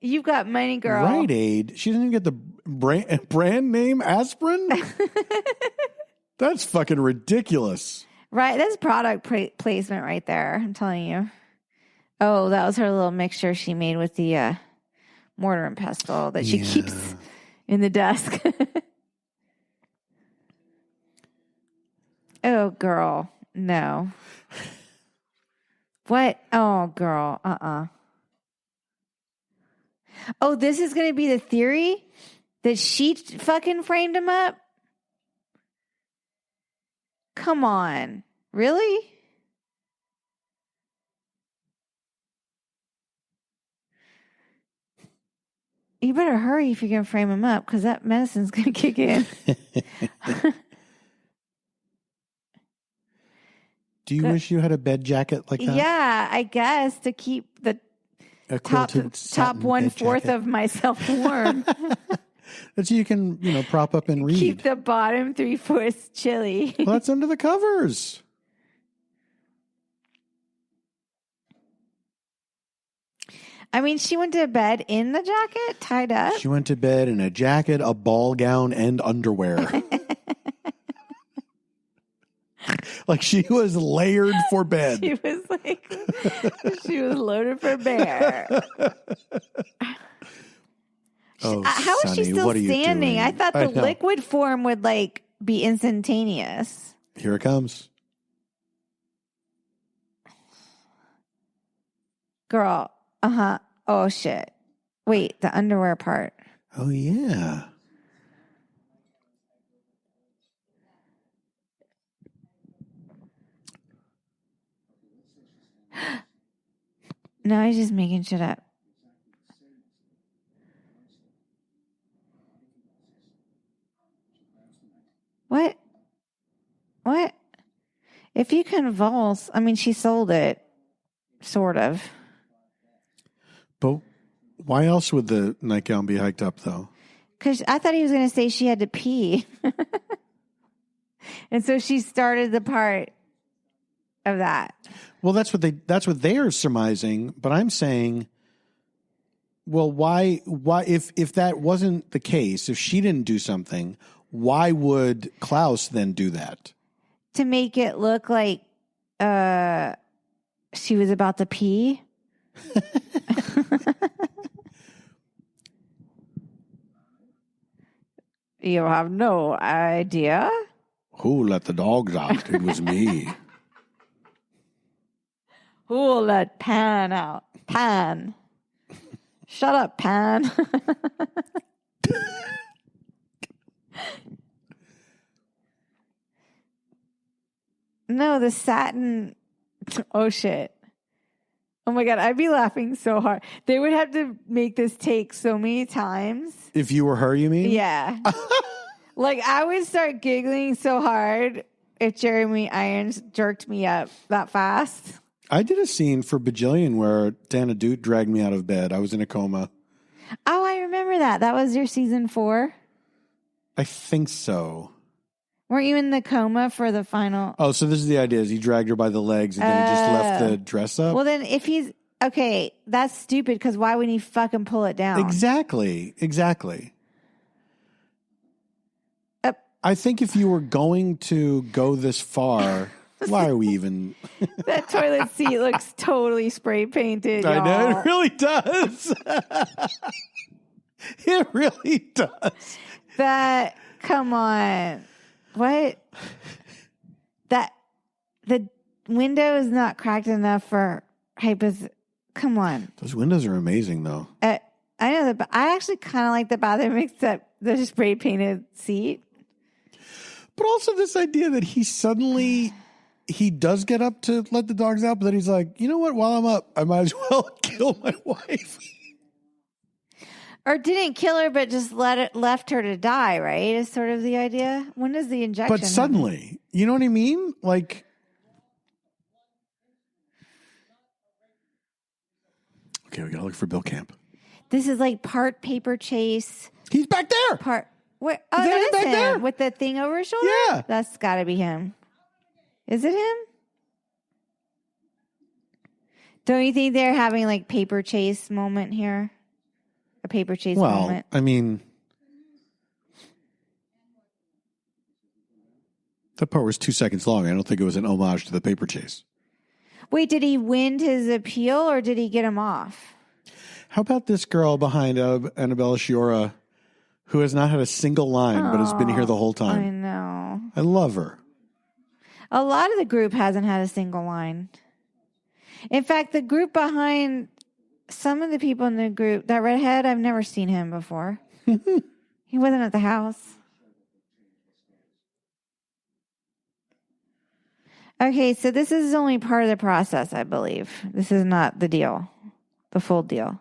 S2: You've got money, girl.
S1: Rite Aid. She doesn't even get the brand name aspirin? That's fucking ridiculous.
S2: Right. That's product placement right there. I'm telling you. Oh, that was her little mixture she made with the mortar and pestle that she keeps in the desk. Oh, girl. No. What? Oh, girl. Oh, this is going to be the theory that she fucking framed him up? Come on. Really? You better hurry if you're going to frame him up because that medicine's going to kick in.
S1: Do you wish you had a bed jacket like that?
S2: Yeah, I guess to keep the top 1/4 of myself warm.
S1: That's so you can, prop up and read.
S2: Keep the bottom 3/4 chilly.
S1: Well, that's under the covers.
S2: I mean, she went to bed in the jacket, tied up.
S1: She went to bed in a jacket, a ball gown, and underwear. Like she was layered for bed.
S2: She was loaded for bear.
S1: Oh,
S2: how is she still standing? I thought the liquid form would be instantaneous.
S1: Here it comes.
S2: Girl. Oh shit. Wait, the underwear part.
S1: Oh yeah.
S2: No, I was just making shit up. What? If you convulse, I mean, she sold it, sort of.
S1: But why else would the nightgown be hiked up, though?
S2: Because I thought he was going to say she had to pee. And so she started the part of that.
S1: Well, that's what they are surmising. But I'm saying, well, why if that wasn't the case, if she didn't do something, why would Klaus then do that?
S2: To make it look like she was about to pee. You have no idea?
S1: Who let the dogs out? It was me.
S2: Who let Pan out? Pan. Shut up, Pan. No, the satin. Oh, shit. Oh, my God. I'd be laughing so hard. They would have to make this take so many times.
S1: If you were her, you mean?
S2: Yeah. I would start giggling so hard if Jeremy Irons jerked me up that fast.
S1: I did a scene for Bajillion where Dana Doot dragged me out of bed. I was in a coma.
S2: Oh, I remember that. That was your season 4?
S1: I think so.
S2: Weren't you in the coma for the final?
S1: Oh, so this is the idea. Is he dragged her by the legs and then he just left the dress up?
S2: Well, then if he's... Okay, that's stupid because why wouldn't he fucking pull it down?
S1: Exactly. I think if you were going to go this far, why are we even...
S2: That toilet seat looks totally spray painted, y'all.
S1: I know, it really does. It really does.
S2: Come on. What? The window is not cracked enough for come on.
S1: Those windows are amazing, though.
S2: I know that, but I actually kind of like the bathroom except the spray painted seat.
S1: But also this idea that he does get up to let the dogs out, but then he's like, you know what? While I'm up, I might as well kill my wife.
S2: Or didn't kill her, but just left her to die, right? Is sort of the idea. When does the injection
S1: But suddenly,
S2: happen?
S1: You know what I mean? Okay, we gotta look for Bill Camp.
S2: This is part paper chase.
S1: He's back there.
S2: Where? Oh, that is him there with the thing over his shoulder.
S1: Yeah,
S2: that's got to be him. Is it him? Don't you think they're having paper chase moment here? A paper chase moment.
S1: I mean, That part was 2 seconds long. I don't think it was an homage to the paper chase.
S2: Wait, did he win his appeal or did he get him off?
S1: How about this girl behind Annabella Sciorra who has not had a single line but has been here the whole time?
S2: I know.
S1: I love her.
S2: A lot of the group hasn't had a single line. In fact, the group behind some of the people in the group, that redhead, I've never seen him before. He wasn't at the house. Okay, so this is only part of the process, I believe. This is not the deal, the full deal.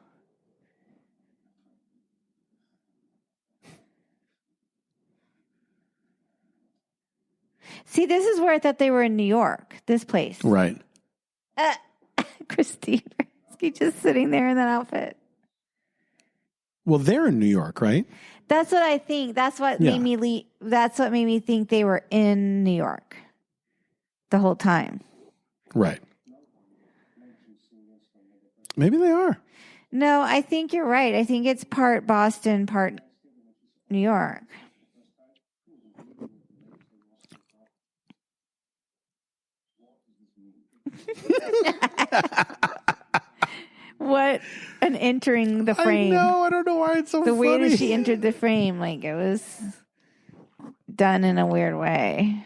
S2: See, this is where I thought they were in New York, this place.
S1: Right.
S2: Christine Baranski just sitting there in that outfit.
S1: Well, they're in New York, right?
S2: That's what I think. That's what made me that's what made me think they were in New York the whole time.
S1: Right. Maybe they are.
S2: No, I think you're right. I think it's part Boston, part New York. What an entering the frame.
S1: I know. I don't know why it's so funny.
S2: The way that she entered the frame, like it was done in a weird way.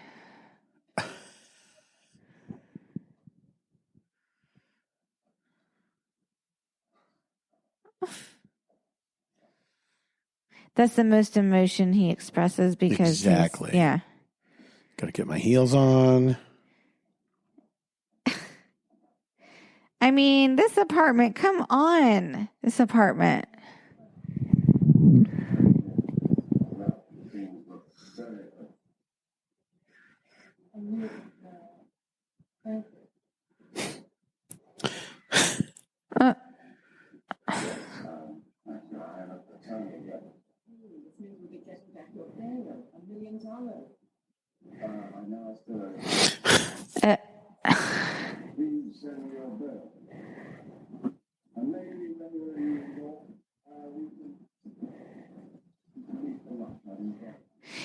S2: That's the most emotion he expresses because
S1: exactly.
S2: Yeah.
S1: Gotta get my heels on.
S2: I mean, this apartment, come on. This apartment.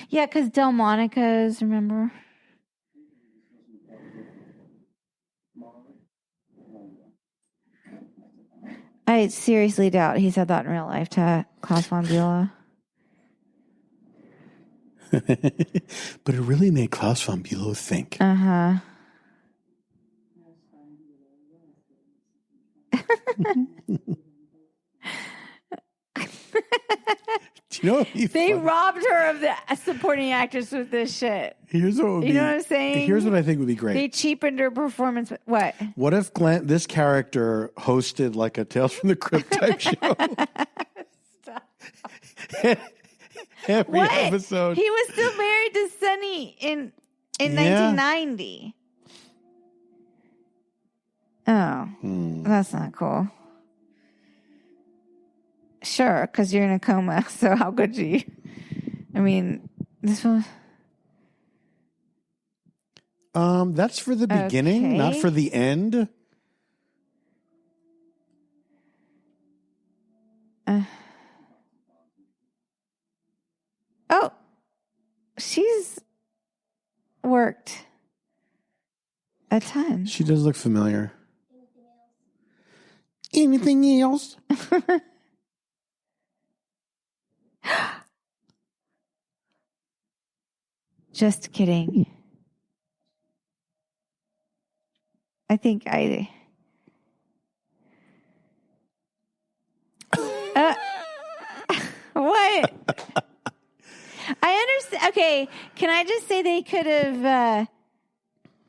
S2: Yeah, because Delmonico's, remember? I seriously doubt he said that in real life to Klaus von Bülow.
S1: But it really made Klaus von Bülow think.
S2: Uh-huh.
S1: Do you know what
S2: they robbed her of the supporting actress with this shit.
S1: Here's what would
S2: you know what I'm saying?
S1: Here's what I think would be great.
S2: They cheapened her performance. What?
S1: What if this character hosted like a Tales from the Crypt type show? Every episode.
S2: He was still married to Sunny in 1990. Oh, that's not cool. Sure, because you're in a coma, so how could you? I mean, this one.
S1: That's for the beginning, not for the end.
S2: Oh, she's worked a ton.
S1: She does look familiar. Anything else?
S2: Just kidding. I think I... What? I understand. Okay, can I just say they could have...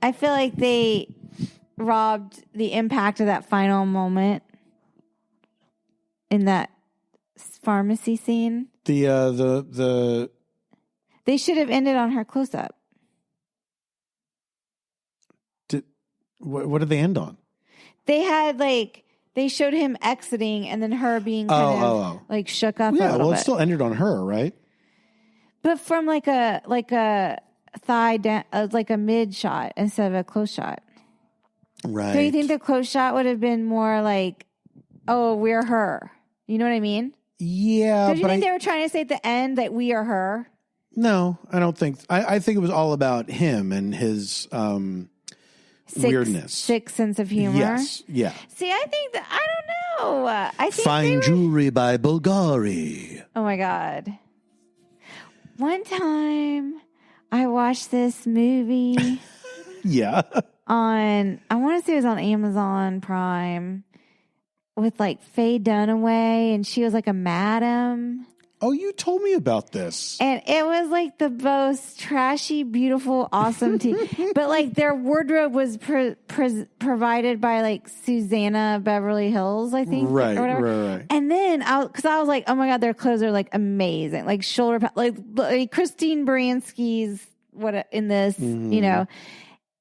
S2: I feel like they robbed the impact of that final moment in that pharmacy scene.
S1: The
S2: They should have ended on her close-up.
S1: What did they end on?
S2: They had they showed him exiting and then her being kind of like shook up.
S1: Yeah,
S2: a little
S1: it
S2: bit.
S1: still ended on her, right?
S2: But from like a thigh down, like a mid shot instead of a close shot.
S1: Right.
S2: So you think the close shot would have been more like, "Oh, we're her." You know what I mean?
S1: Yeah.
S2: Did you think they were trying to say at the end that we are her?
S1: No, I don't think. I think it was all about him and his weirdness.
S2: Sick sense of humor.
S1: Yes. Yeah.
S2: See, I think that, I don't know. I think
S1: Fine Jewelry by Bulgari.
S2: Oh my God. One time I watched this movie
S1: Yeah.
S2: I want to say it was on Amazon Prime with like Faye Dunaway, and she was like a madam.
S1: Oh, you told me about this.
S2: And it was like the most trashy, beautiful, awesome but like their wardrobe was provided by like Susanna Beverly Hills, I think.
S1: Right,
S2: or whatever.
S1: right.
S2: And then because I was like, oh my God, their clothes are like amazing. Like shoulder, like Christine Baranski's in this, you know.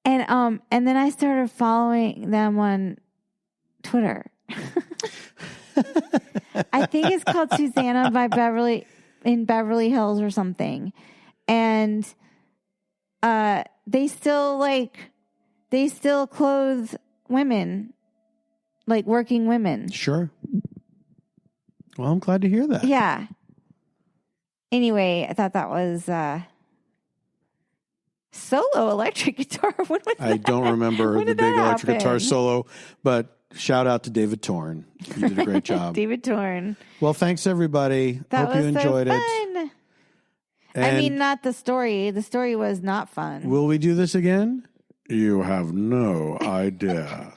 S2: And then I started following them on Twitter. I think it's called Susanna by Beverly Hills or something. And they still clothe women, like working women.
S1: Sure. Well, I'm glad to hear that.
S2: Yeah. Anyway, I thought that was solo electric guitar. When was
S1: I don't remember the big electric guitar solo, but shout out to David Torn. You did a great job.
S2: David Torn.
S1: Well, thanks everybody.
S2: That
S1: Hope you enjoyed
S2: so
S1: it.
S2: I mean, not the story. The story was not fun.
S1: Will we do this again? You have no idea.